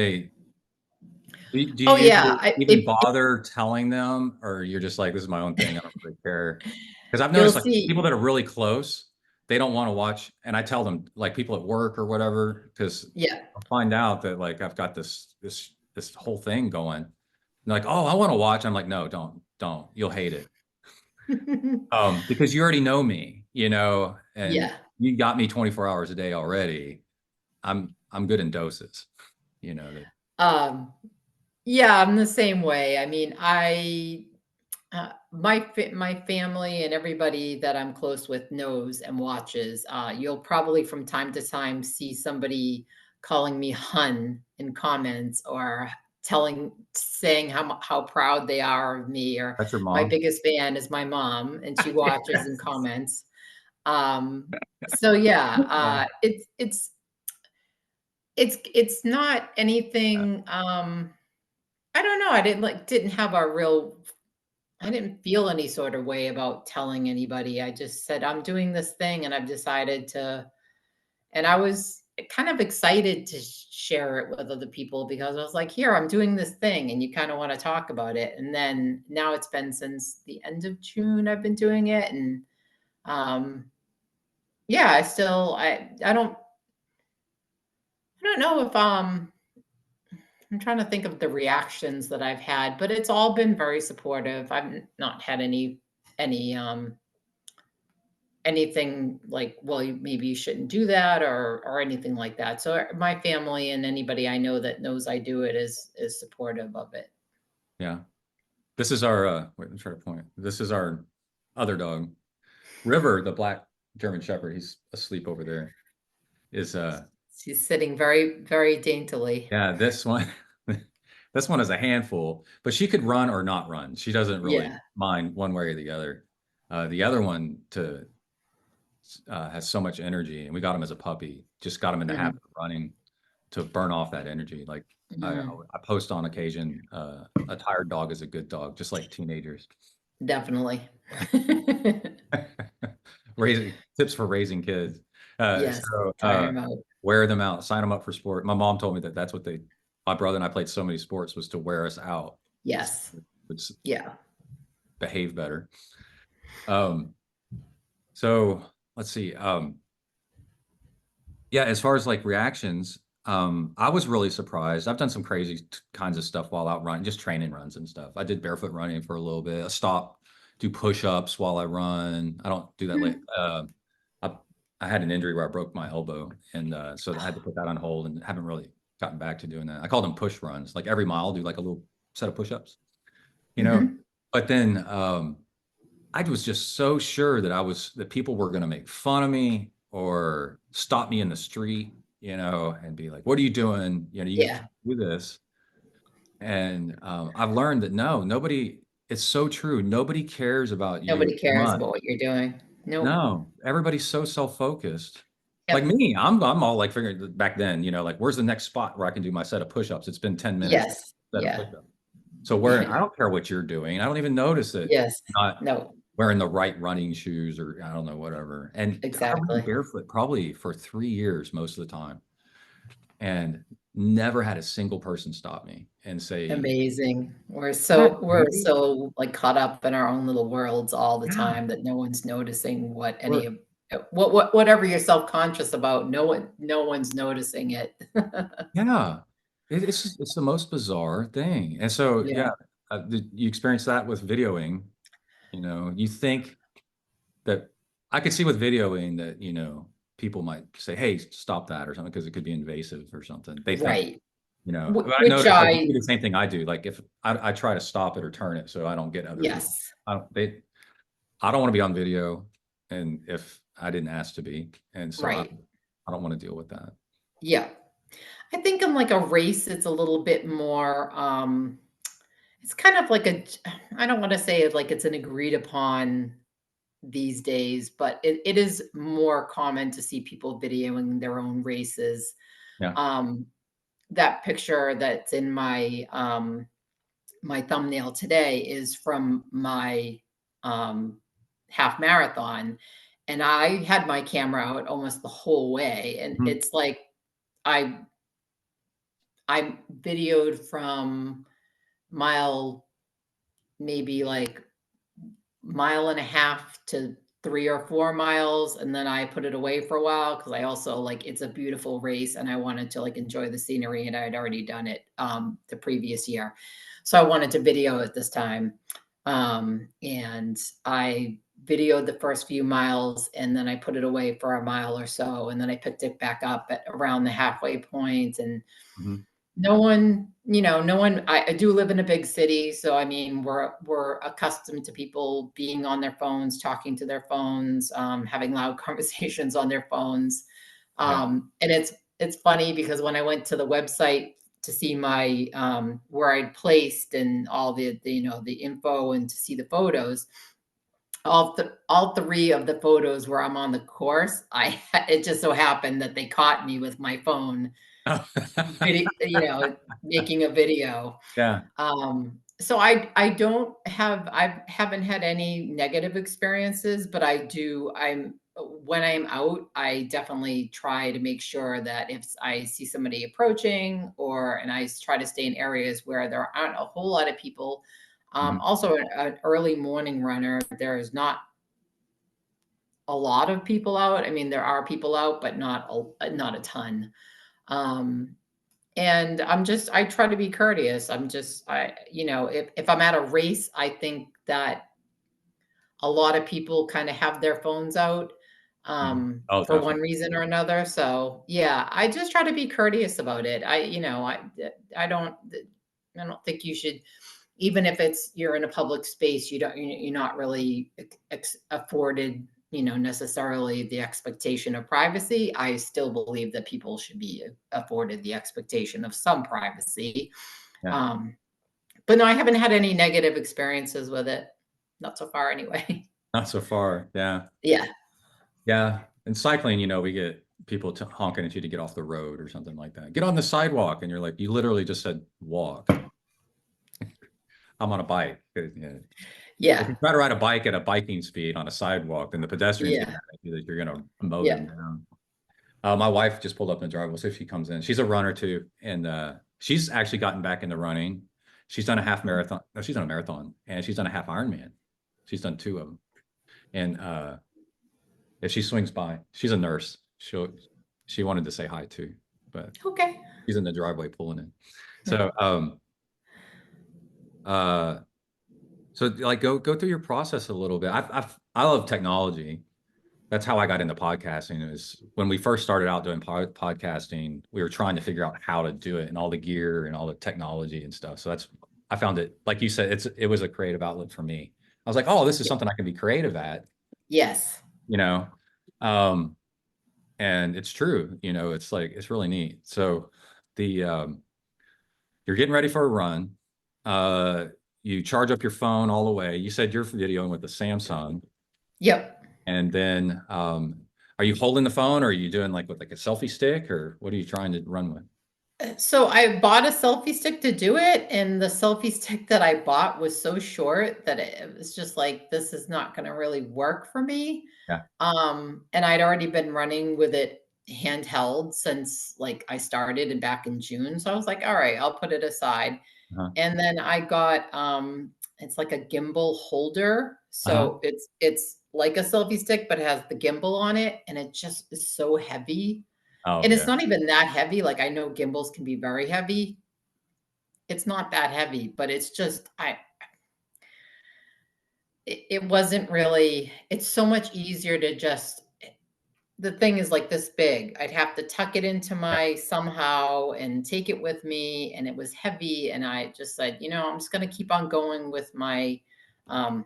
you yeah, I even if bother telling them, or you're just like, this is my own thing, I don't really care? Because I've you'll noticed like see. people that are really close, they don't want to watch, and I tell them, like people at work or whatever, because Yeah. I'll find out that like I've got this whole thing going. And they're like, oh, I want to watch. I'm like, no, don't. You'll hate it. Because you already know me, and Yeah. you got me 24 hours a day already. I'm good in doses, that. Um, yeah, I'm the same way. I mean, my family and everybody that I'm close with knows and watches. You'll probably from time to time see somebody calling me "hun" in comments or saying how proud they are of me. Or That's your my mom. biggest fan is my mom, and she watches and comments. So yeah, it's not anything. I don't know. I didn't have a real I didn't feel any sort of way about telling anybody. I just said, "I'm doing this thing, and I've decided to." And I was kind of excited to share it with other people because I was like, "Here, I'm doing this thing, and you kind of want to talk about it." And then now it's been since the end of June I've been doing it, and um, yeah, I don't know if I'm trying to think of the reactions that I've had, but it's all been very supportive. Not had any anything like, "Well, maybe you shouldn't do that," or anything like that. So, my family and anybody I know that knows I do it is supportive of it. Yeah. This is our wait, let me try to point. This is our other dog. River, the black German Shepherd, he's asleep over there. Is She's sitting very, very daintily. Yeah, this one this one is a handful, but she could run or not run. She doesn't really Yeah. mind one way or the other. The other one has so much energy, and we got him as a puppy. Just got him in the Mhm, habit of running to burn off that energy. Like I, mhm. I post on occasion, a tired dog is a good dog, just like teenagers. Definitely. Raising tips for raising kids. Yes, So tire 'em out. wear them out, sign them up for sport. My mom told me that that's what my brother and I played so many sports was to wear us out, Yes. would Yeah. behave better. Um, so let's see. Yeah, as far as like reactions, I was really surprised. I've done some crazy kinds of stuff while out running, just training runs and stuff. I did barefoot running for a little bit. I stop, do push-ups while I run. I don't do that late. Mm. I, I had an injury where I broke my elbow, and so I had to put that on hold, and haven't really gotten back to doing that. I call them push runs. Like every mile, I'll do like a little set of push-ups, you know. Mhm. But then I was just so sure that people were going to make fun of me or stop me in the street, and be like, "What are you doing? You Yeah. can't do this." And I've learned that no, nobody. It's so true. Nobody cares about you Nobody too cares much. about what you're doing. Nope. No, everybody's so self-focused. Like Yep. me, I'm all like figuring back then, like where's the next spot where I can do my set of push-ups? It's been 10 minutes, Yes. set of Yeah. push-ups. So where I don't care what you're doing. I don't even notice that Yes. you're not No, wearing the right running shoes or I don't know, whatever. And I ran exactly. barefoot probably for 3 years most of the time and never had a single person stop me and say, Amazing. "Isn't that We're crazy?" so, like, caught up in our own little worlds all the Yeah. time that no one's noticing what We're, any of whatever you're self-conscious about, no one's noticing it. yeah. It's the most bizarre thing. And so, Yeah. yeah, you experience that with videoing, you think that I could see with videoing that, people might say, "Hey, stop that," or something, because it could be invasive or something. They think, Right. but I Which noticed like you I do the same thing I do. Like if I try to stop it or turn it so I don't get other people. Yes. I don't want to be on video, and if I didn't ask to be, and so I Right. I don't want to deal with that. Yeah. I think in, like, a race, it's a little bit more, it's kind of like I don't wanna say it like it's an agreed upon these days, but it is more common to see people videoing their own races. Yeah. Um, that picture that's in my thumbnail today is from my um, half marathon, and I had my camera out almost the whole way, and Mhm. it's like I I videoed from mile maybe like mile and a half to 3 or 4 miles, and then I put it away for a while because I also like it's a beautiful race and I wanted to like enjoy the scenery and I had already done it the previous year. So I wanted to video it this time. And I videoed the first few miles and then I put it away for a mile or so and then I picked it back up at around the halfway point and Mhm. no one, no one I do live in a big city, so I mean, we're accustomed to people being on their phones, talking to their phones, having loud conversations on their phones. Yeah. And it's funny because when I went to the website to see my where I'd placed and all the info and to see the photos, all three of the photos where I'm on the course, I it just so happened that they caught me with my phone Oh. making a video. Yeah. So I haven't had any negative experiences, but I'm when I'm out, I definitely try to make sure that if I see somebody approaching and I try to stay in areas where there aren't a whole lot of people. Mhm. Also an early morning runner, there is not a lot of people out. I mean, there are people out, but not a ton. Um, and I try to be courteous. If I'm at a race, I think that a lot of people kind of have their phones out Mhm. Oh, for one definitely. reason or another. So yeah, I just try to be courteous about it. I don't I don't think you should, even if you're in a public space, you're not really afforded, necessarily the expectation of privacy. I still believe that people should be afforded the expectation of some privacy. Yeah. Um, but no, I haven't had any negative experiences with it. Not so far anyway. Not so far. Yeah. Yeah. Yeah. And cycling, we get people honking at you to get off the road or something like that. Get on the sidewalk. And you're like, you literally just said walk. I'm on a bike. If Yeah. you try to ride a bike at a biking speed on a sidewalk, then the pedestrians get Yeah. mad at you that you're going to mow Yeah. them down. My wife just pulled up in the driveway. So she comes in. She's a runner too. And she's actually gotten back into running. She's done a half marathon. No, she's done a marathon and she's done a half Ironman. She's done two of them. And if she swings by, she's a nurse. She wanted to say hi too, but Okay. she's in the driveway pulling in. Yeah. So uh so like go through your process a little bit. I love technology. That's how I got into podcasting. Is when we first started out doing podcasting, we were trying to figure out how to do it and all the gear and all the technology and stuff. So I found it, like you said, it was a creative outlet for me. I was like, oh, this is something I can be creative at, Yes. you know. Um, and it's true, it's like it's really neat. So the you're getting ready for a run. Uh, you charge up your phone all the way. You said you're videoing with the Samsung. Yep. And then, are you holding the phone or are you doing like with like a selfie stick or what are you trying to run with? So I bought a selfie stick to do it, and the selfie stick that I bought was so short that it was just like, this is not going to really work for me. Yeah. And I'd already been running with it handheld since like I started and back in June. So I was like, all right, I'll put it aside. Uh-huh. And then I got it's like a gimbal holder. Uh-huh. So it's like a selfie stick, but it has the gimbal on it, and it just is so heavy. Oh And it's yeah. not even that heavy. Like I know gimbals can be very heavy. It's not that heavy, but it's just it wasn't really, it's so much easier to just, the thing is like this big. I'd have to tuck it into Yeah. my somehow and take it with me, and it was heavy, and I just said, I'm just gonna keep on going with my um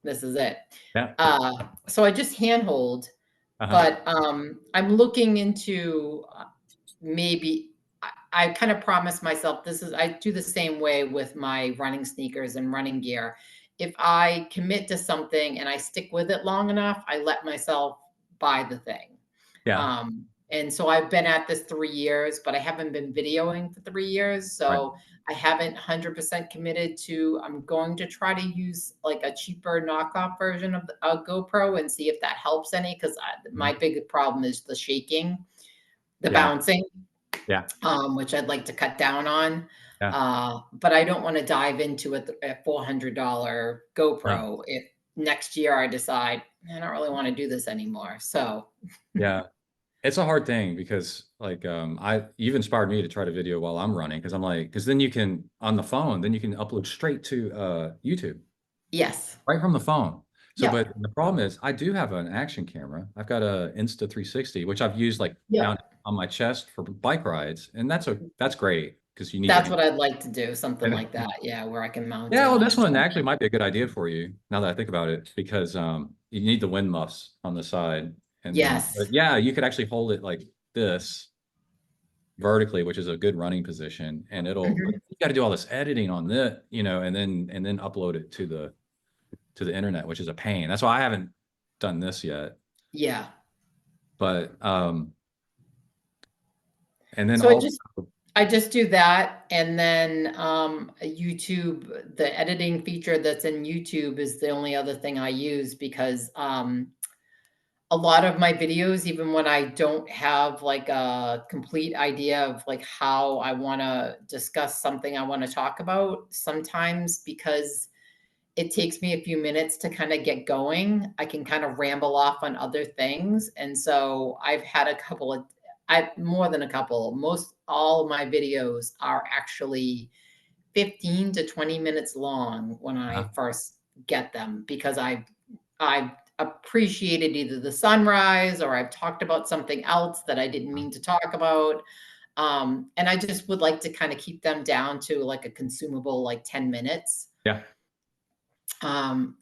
this is it. Yeah. So I just handhold, Uh-huh. but I'm looking into maybe I kind of promised myself I do the same way with my running sneakers and running gear. If I commit to something and I stick with it long enough, I let myself buy the thing. Yeah. Um, And so I've been at this 3 years, but I haven't been videoing for 3 years, Right. so I haven't 100% committed to I'm going to try to use, like, a cheaper knockoff version of the GoPro and see if that helps any, 'cause my Mhm. big problem is the shaking, the Yeah. bouncing, Yeah. which I'd like to cut down on, Yeah. but I don't wanna dive into a $400 No. GoPro if next year I decide, "I don't really wanna do this anymore," so Yeah. It's a hard thing because, like, you've inspired me to try to video while I'm running because I'm like, because then you can on the phone, then you can upload straight to YouTube Yes. right from the phone. So, but Yep. the problem is, I do have an action camera. I've got a Insta 360, which I've used like down Yep. on my chest for bike rides, and that's great because you need That's to. what I'd like to do, something And, like that, yeah, where I can mount yeah, it well, on a this one tripod. actually might be a good idea for you now that I think about it, because you need the wind muffs on the side, and then, Yes. but yeah, you could actually hold it like this vertically, which is a good running position, and but Mhm. you got to do all this editing on that, and then upload it to the internet, which is a pain. That's why I haven't done this yet. Yeah. But and then So I also, just I just do that, and then, YouTube the editing feature that's in YouTube is the only other thing I use because, a lot of my videos, even when I don't have, like, a complete idea of, like, how I wanna discuss something I wanna talk about, sometimes because it takes me a few minutes to kinda get going, I can kind of ramble off on other things, and so I've had a couple of I more than a couple, most all of my videos are actually 15 to 20 minutes long when I uh, first get them because I appreciated either the sunrise or I've talked about something else that I didn't mean to talk about, and I just would like to kinda keep them down to, like, a consumable, like, 10 minutes. yeah,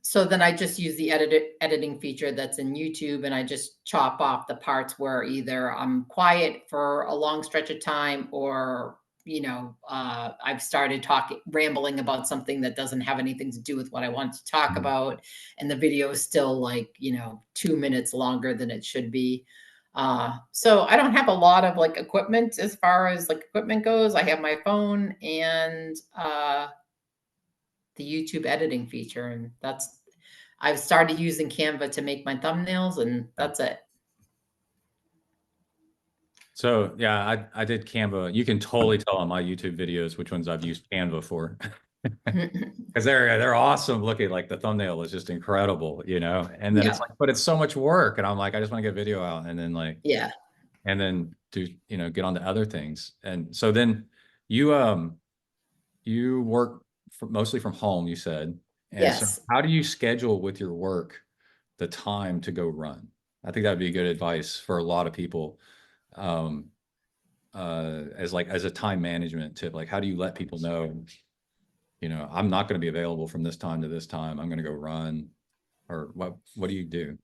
So then I just use the editing feature that's in YouTube and I just chop off the parts where either I'm quiet for a long stretch of time or, I've started talking, rambling about something that doesn't have anything to do with what I want to talk mhm, about. And the video is still like, 2 minutes longer than it should be. So I don't have a lot of like equipment as far as like equipment goes. I have my phone and, the YouTube editing feature, and I've started using Canva to make my thumbnails, and yeah. that's it. So yeah, I did Canva. You can totally tell on my YouTube videos which ones I've used Canva for. Because they're awesome looking. Like the thumbnail is just incredible, And then it's Yeah, like, but it's so much work, and I'm like, I just want to get video out, and then like, yeah, and then to get on to other things. And so then you you work mostly from home, you said. And so yes. how do you schedule with your work the time to go run? I think that'd be good advice for a lot of people. Um, as a time management tip, like how do you let people know, I'm not going to be available from this time to this time. I'm going to go run, or what do you do?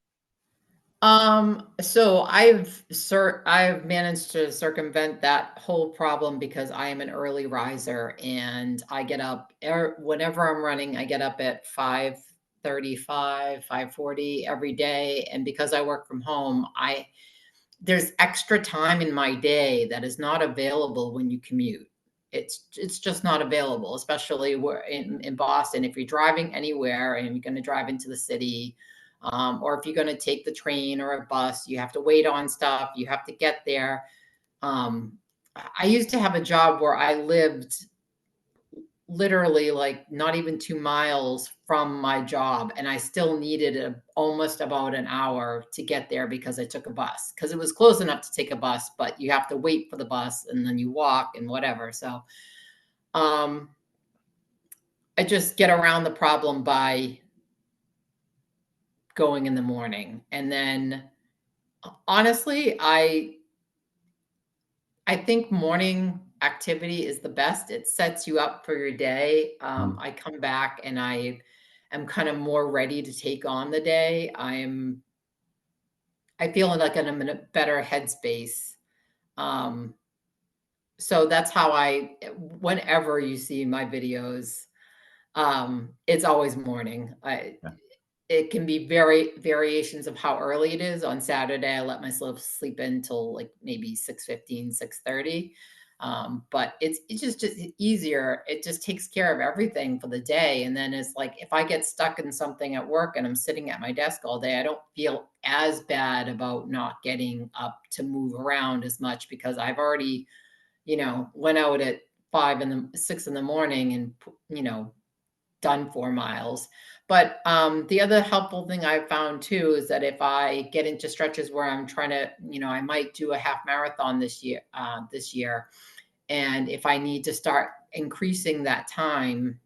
So I've managed to circumvent that whole problem because I am an early riser and I get up whenever I'm running, I get up at 5:35, 5:40 every day. And because I work from home, there's extra time in my day that is not available when you commute. It's just not available, especially where in Boston. If you're driving anywhere and you're going to drive into the city, or if you're going to take the train or a bus, you have to wait on stuff. You have to get there. I used to have a job where I lived literally like not even 2 miles from my job, and I still needed almost about an hour to get there because I took a bus. Because it was close enough to take a bus, but you have to wait for the bus and then you walk and whatever, so, um, I just get around the problem by going in the morning, and then, honestly, I think morning activity is the best. It sets you up for your day. Mhm. I come back and I am kind of more ready to take on the day. I feel like I'm in a better headspace. Um, so that's how whenever you see my videos, it's always morning. Yeah. it can be very variations of how early it is. On Saturday, I let myself sleep in till like maybe 6:15, 6:30. But it's just easier. It just takes care of everything for the day. And then it's like if I get stuck in something at work and I'm sitting at my desk all day, I don't feel as bad about not getting up to move around as much because I've already, went out at 6 in the morning and, done 4 miles. But the other helpful thing I've found too is that if I get into stretches where I'm trying to, I might do a half marathon this year, and if I need to start increasing that time,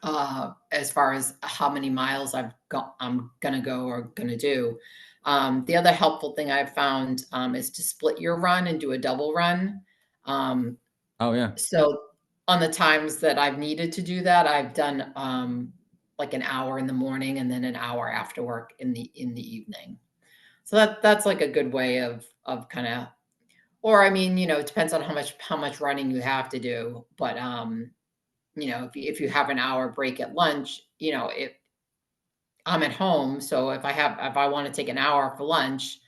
as far as how many miles I'm gonna go or gonna do. The other helpful thing I've found is to split your run and do a double run. Um, Oh yeah. so on the times that I've needed to do that, I've done, like an hour in the morning and then an hour after work in the evening. So that's like a good way of kinda, or I mean, it depends on how much running you have to do, but, if you have an hour break at lunch, if I'm at home, so if I wanna take an hour for lunch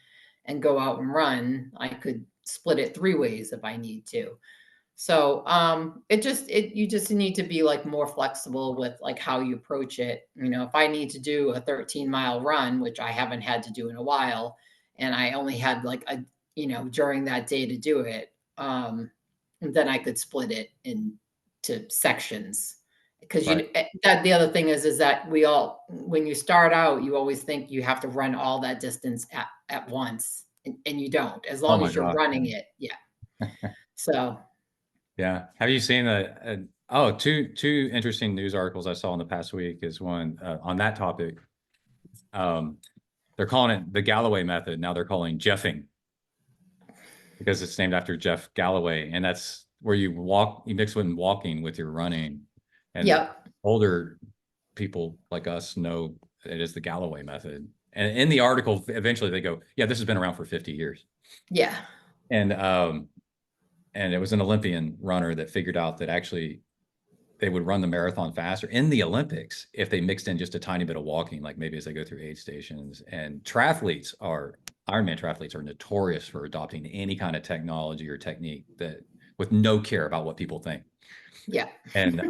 and go out and run, I could split it 3 ways if I need to. So, you just need to be, like, more flexible with, like, how you approach it. If I need to do a 13-mile run, which I haven't had to do in a while, and I only had, like, during that day to do it, then I could split it into sections. Because Right. that the other thing is that when you start out, you always think you have to run all that distance at once, and you don't, as Oh long my as you're gosh. running it, yeah. So, Yeah. Have you seen two interesting news articles I saw in the past week is one on that topic. Um, they're calling it the Galloway method. Now they're calling Jeffing because it's named after Jeff Galloway. And that's where you mix with walking with your running. And yep, older people like us know it is the Galloway method. And in the article, eventually they go, yeah, this has been around for 50 years. yeah. And and it was an Olympian runner that figured out that actually they would run the marathon faster in the Olympics if they mixed in just a tiny bit of walking, like maybe as they go through aid stations. And Ironman triathletes are notorious for adopting any kind of technology or technique that with no care about what people think. Yeah. And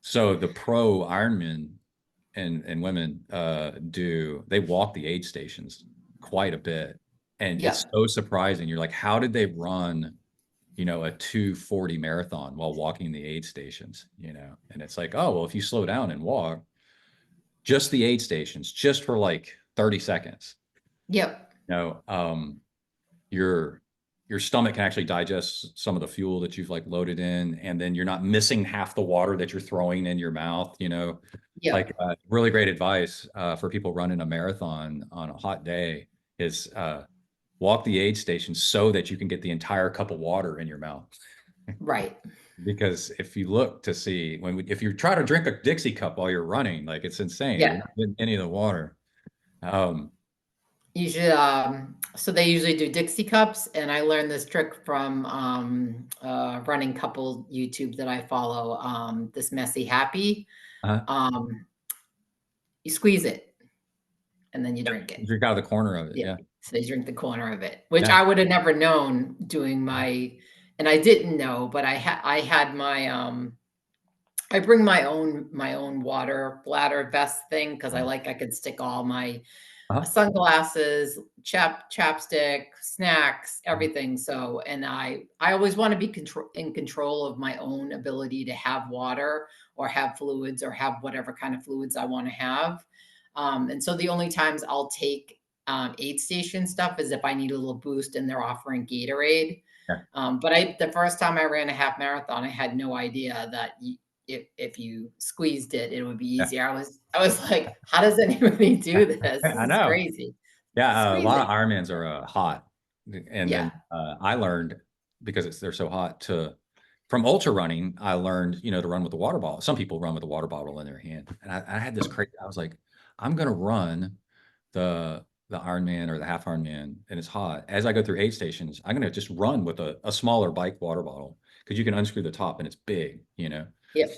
so the pro Ironmen and women they walk the aid stations quite a bit. And it's Yep. so surprising. You're like, how did they run a 2:40 marathon while walking the aid stations, and it's like, oh, well, if you slow down and walk just the aid stations, just for like 30 seconds, Yep. you know, your your stomach can actually digest some of the fuel that you've like loaded in, and then you're not missing half the water that you're throwing in your mouth, like Yep. really great advice for people running a marathon on a hot day is walk the aid station so that you can get the entire cup of water in your mouth. Right. Because if you look to see if you try to drink a Dixie cup while you're running, like it's insane. You're Yeah. not getting any of the water. Um, You should, so they usually do Dixie cups, and I learned this trick from, running couple YouTube that I follow, This Messy Happy. uh, Um, you squeeze it, and then you yeah, drink it. drink out of the corner of it. Yeah, Yeah, so you drink the corner of it, which yeah, I would have never known doing and I didn't know, but I had I bring my own water bladder vest thing because I could stick all my uh-huh. sunglasses, chapstick, snacks, everything. So, and I always want to be in control of my own ability to have water or have fluids or have whatever kind of fluids I want to have. And so the only times I'll take aid station stuff is if I need a little boost and they're offering Gatorade. Yeah, But the first time I ran a half marathon, I had no idea that if you squeezed it, it would be yeah. easier. I was like, how does anybody do this? This I is know. crazy. Yeah, a Squeeze lot of it. Ironmans are hot, and Yeah. then I learned because they're so hot from ultra running. I learned to run with the water bottle. Some people run with a water bottle in their hand, and I had this crazy. I was like, I'm gonna run the Ironman or the half Ironman, and it's hot. As I go through aid stations, I'm gonna just run with a smaller bike water bottle because you can unscrew the top and it's big. Yep.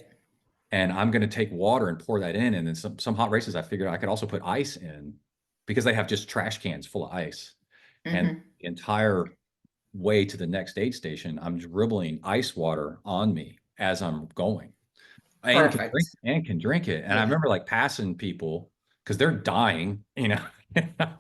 and I'm going to take water and pour that in. And then some hot races, I figured I could also put ice in because they have just trash cans full of ice. And Mhm. the entire way to the next aid station, I'm dribbling ice water on me as I'm going Perfect. and can drink it. And I Yeah. remember like passing people because they're dying, like,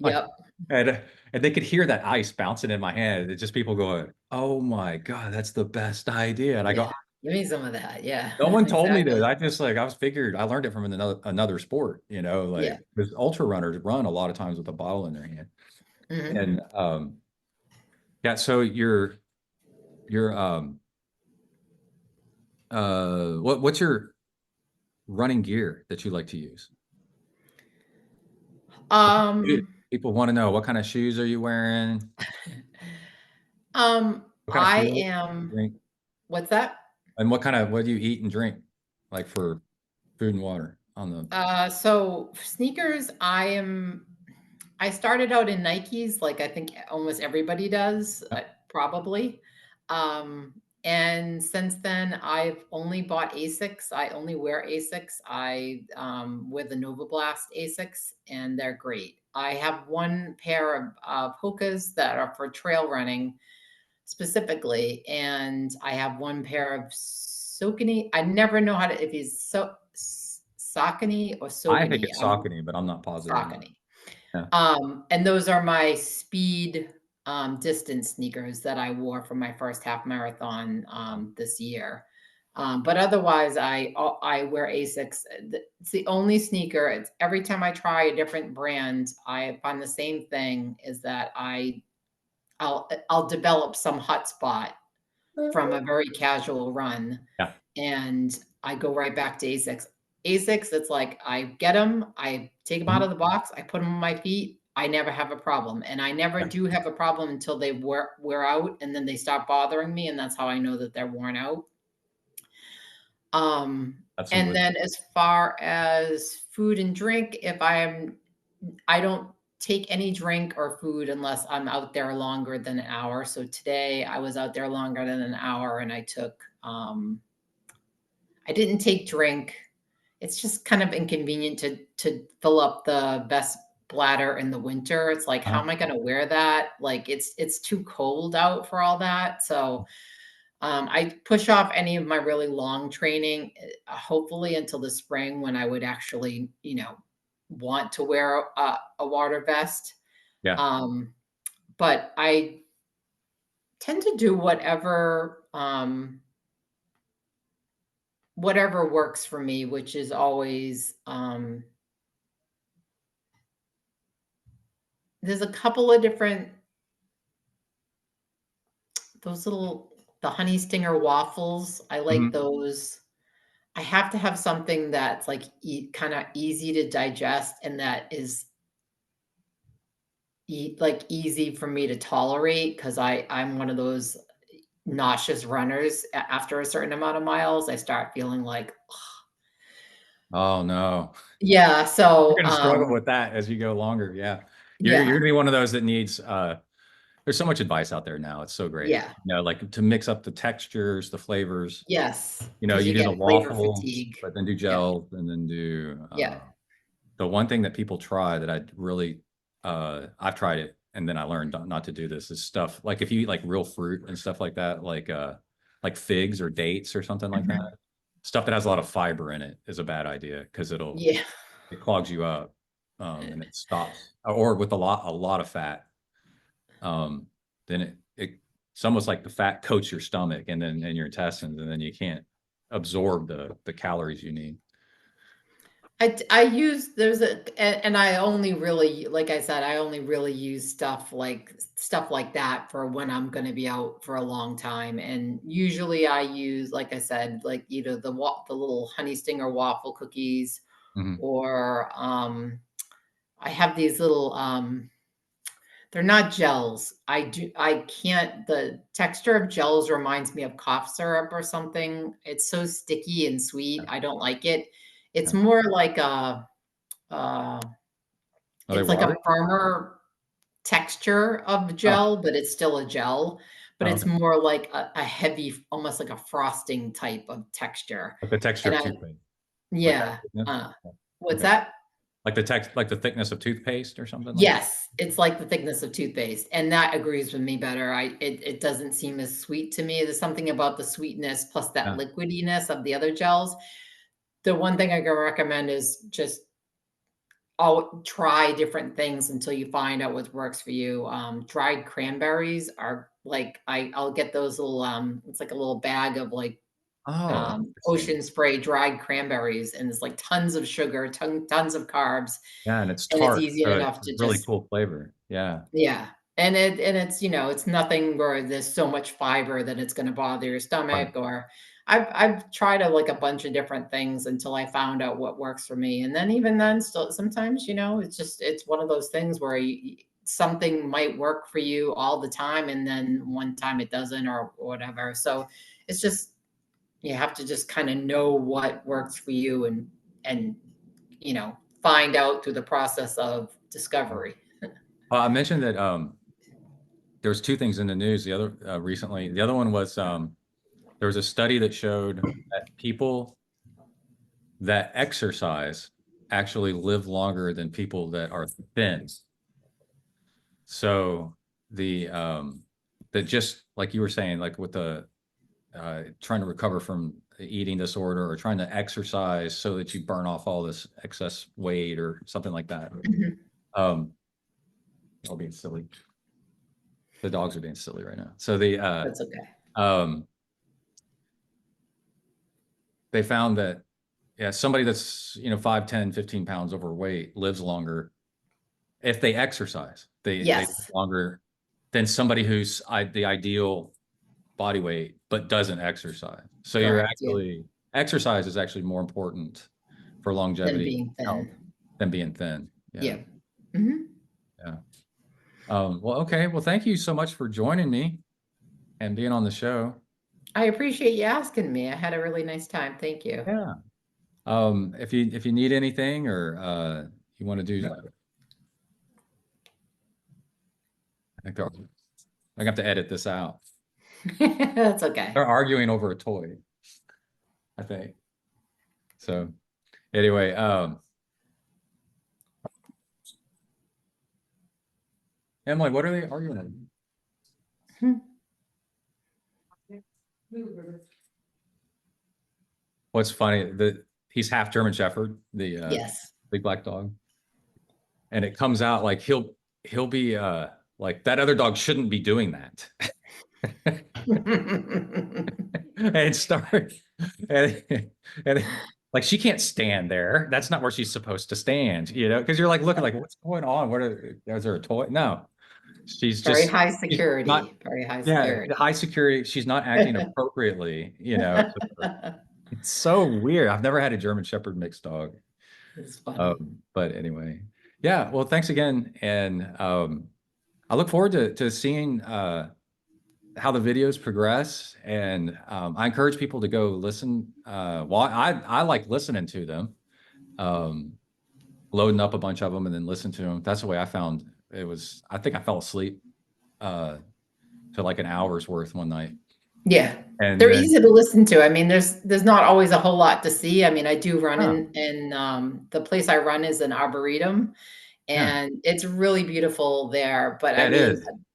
Yep. and, and they could hear that ice bouncing in my hand. It's just people going, "Oh my God, that's the best idea." And I Yeah. go, Give me some of that. Yeah. no one told me that. Exactly. I just like I was figured I learned it from another sport, like Yeah. because ultra runners run a lot of times with a bottle in their hand. Mhm. And yeah, so your what's your running gear that you like to use? Um, People want to know what kind of shoes are you wearing? What kind of I fuel you am drink? what's that? And what do you eat and drink? Like for food and water on the So sneakers, I started out in Nikes, like I think almost everybody does, probably. Um, and since then, I've only bought Asics. I only wear Asics. I wear the Nova Blast Asics, and they're great. I have one pair of Hokas that are for trail running specifically, and I have one pair of Saucony. I never know how to if he's Saucony or I think Saucony. it's I'm Saucony, but I'm not positive. Saucony. Yeah. And those are my speed distance sneakers that I wore for my first half marathon this year. But otherwise, I wear Asics. It's the only sneaker. It's every time I try a different brand, I find the same thing is that I'll develop some hot spot from a very casual run, Yeah. and I go right back to Asics. Asics, it's like I get them, I take them out Mhm. of the box, I put them on my feet. I never have a problem, and I never Yeah. do have a problem until they wear out, and then they stop bothering me, and that's how I know that they're worn out. That's some And wisdom. then as far as food and drink, I don't take any drink or food unless I'm out there longer than an hour. So today I was out there longer than an hour, and I didn't take drink. It's just kind of inconvenient to fill up the best bladder in the winter. It's like, how Uh-huh. am I gonna wear that? Like it's too cold out for all that. So I push off any of my really long training, hopefully until the spring when I would actually, want to wear a water vest. Yeah. Um, but I tend to do whatever works for me, which is always there's a couple of different those little the honey stinger waffles. I like Mhm. those. I have to have something that's like kind of easy to digest and that is like easy for me to tolerate because I'm one of those nauseous runners. After a certain amount of miles, I start feeling like Oh no. yeah. You're So gonna struggle with that as you go longer. Yeah. You're yeah, gonna be one of those that needs there's so much advice out there now. It's so great. yeah, Like to mix up the textures, the flavors. yes, because You you do get the flavor waffles, fatigue. but then do Yeah, gels and then do yeah. the one thing that people try that I really I've tried it and then I learned not to do this is stuff like if you eat like real fruit and stuff like figs or dates or something like that. Mhm. Stuff that has a lot of fiber in it is a bad idea because Yeah. it clogs you up and it stops or with a lot of fat um, then it's almost like the fat coats your stomach and then in your intestines, and then you can't absorb the calories you need. I use there's and I only really like I said, I only really use stuff like that for when I'm gonna be out for a long time. And usually I use, like I said, like either the little honey stinger waffle cookies Mhm. or I have these little they're not gels. I can't the texture of gels reminds me of cough syrup or something. It's so sticky and sweet. Yeah, I don't like it. It's yeah. more like a uh, Are they it's like a watery? firmer texture of Oh, gel, but it's still a gel, but oh, it's okay. more like a heavy, almost like a frosting type of texture. Like the texture And of I toothpaste. Like that Yeah. thickness? What's Okay. that? Like the thickness of toothpaste or something like that? Yes, it's like the thickness of toothpaste, and that agrees with me better. It doesn't seem as sweet to me. There's something about the sweetness plus that Yeah. liquidiness of the other gels. The one thing I can recommend is just try different things until you find out what works for you. Dried cranberries are like I'll get those little it's like a little bag of like Oh, interesting. ocean spray dried cranberries, and it's like tons of sugar, tons of carbs, Yeah, and it's and it's tart, easy so it's enough a to really just cool flavor. Yeah. yeah. And it's, it's nothing where there's so much fiber that it's gonna bother your Right. stomach or I've tried like a bunch of different things until I found out what works for me. And then even then still sometimes, it's one of those things where something might work for you all the time and then one time it doesn't or whatever. So it's just you have to just kind of know what works for you and find out through the process of discovery. I mentioned that there was two things in the news the other recently. The other one was there was a study that showed that people that exercise actually live longer than people that are thin. So the that just like you were saying, like with the trying to recover from eating disorder or trying to exercise so that you burn off all this excess weight or something like that. Mhm. Um, all being silly. The dogs are being silly right now. So the That's okay. um, they found that yeah, somebody that's 5, 10, 15 pounds overweight lives longer if they exercise. They live Yes, longer than somebody who's the ideal body weight but doesn't exercise. So you're correct, yeah, actually exercise is actually more important for than longevity being health thin. than being thin. Yeah. Yeah. Mhm. Yeah. Well, okay. Well, thank you so much for joining me and being on the show. I appreciate you asking me. I had a really nice time. Thank you. Yeah. If you need anything or you want to do, I think I have to edit this out. That's okay. They're arguing over a toy, I think. So anyway, Emily, what are they arguing about? Hmm. What's funny that he's half German Shepherd, the Yes. big black dog, and it comes out like he'll be like that other dog shouldn't be doing that. And start and, and like she can't stand there. That's not where she's supposed to stand, because you're like looking like what's going on? Is there a toy? No, Very high she's not, security, very high yeah, the security. high security, she's not acting appropriately. It's so weird. I've never had a German Shepherd mixed dog. It's funny. But anyway, yeah, well, thanks again. And I look forward to seeing how the videos progress. And I encourage people to go listen. Well, I like listening to them, um, loading up a bunch of them and then listen to them. That's the way I found it was. I think I fell asleep to like an hour's worth one night. Yeah. And They're then, easy to listen to. I mean, there's not always a whole lot to see. I mean, I do run oh, in the place I run is an arboretum, yeah, and it's really beautiful there, but I yeah, it mean,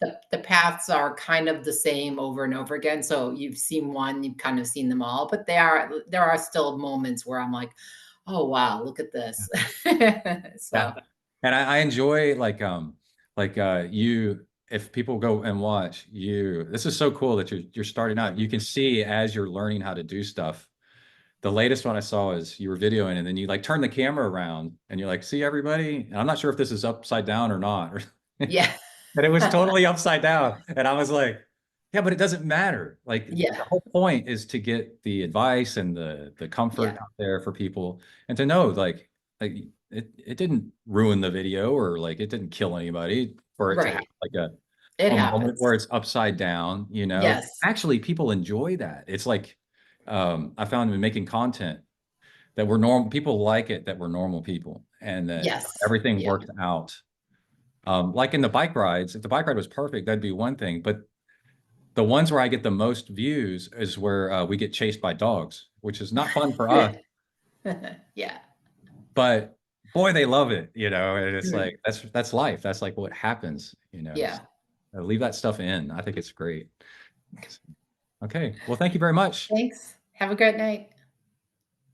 is. the paths are kind of the same over and over again, so you've seen one, you've kind of seen them all, but there are still moments where I'm like, "Oh, wow, look at this." Yeah. So, And I enjoy you if people go and watch you, this is so cool that you're starting out. You can see as you're learning how to do stuff. The latest one I saw is you were videoing and then you like turn the camera around and you're like, see everybody? And I'm not sure if this is upside down or not. yeah. And it was totally upside down. And I was like, yeah, but it doesn't matter. Like Yeah, the whole point is to get the advice and the comfort yeah, out there for people and to know like it didn't ruin the video or like it didn't kill anybody for it to have right. like It a moment where happens. it's upside down. Yes, Actually, people enjoy that. It's like I found in making content that we're normal people like it that we're normal people and that yes, everything yeah, worked out. Like in the bike rides, if the bike ride was perfect, that'd be one thing. But the ones where I get the most views is where we get chased by dogs, which is not fun for us. Yeah. But boy, they love it, and it's Mm. like, that's life. That's like what happens, Yeah. leave that stuff in. I think it's great. Okay. Well, thank you very much. Thanks. Have a great night.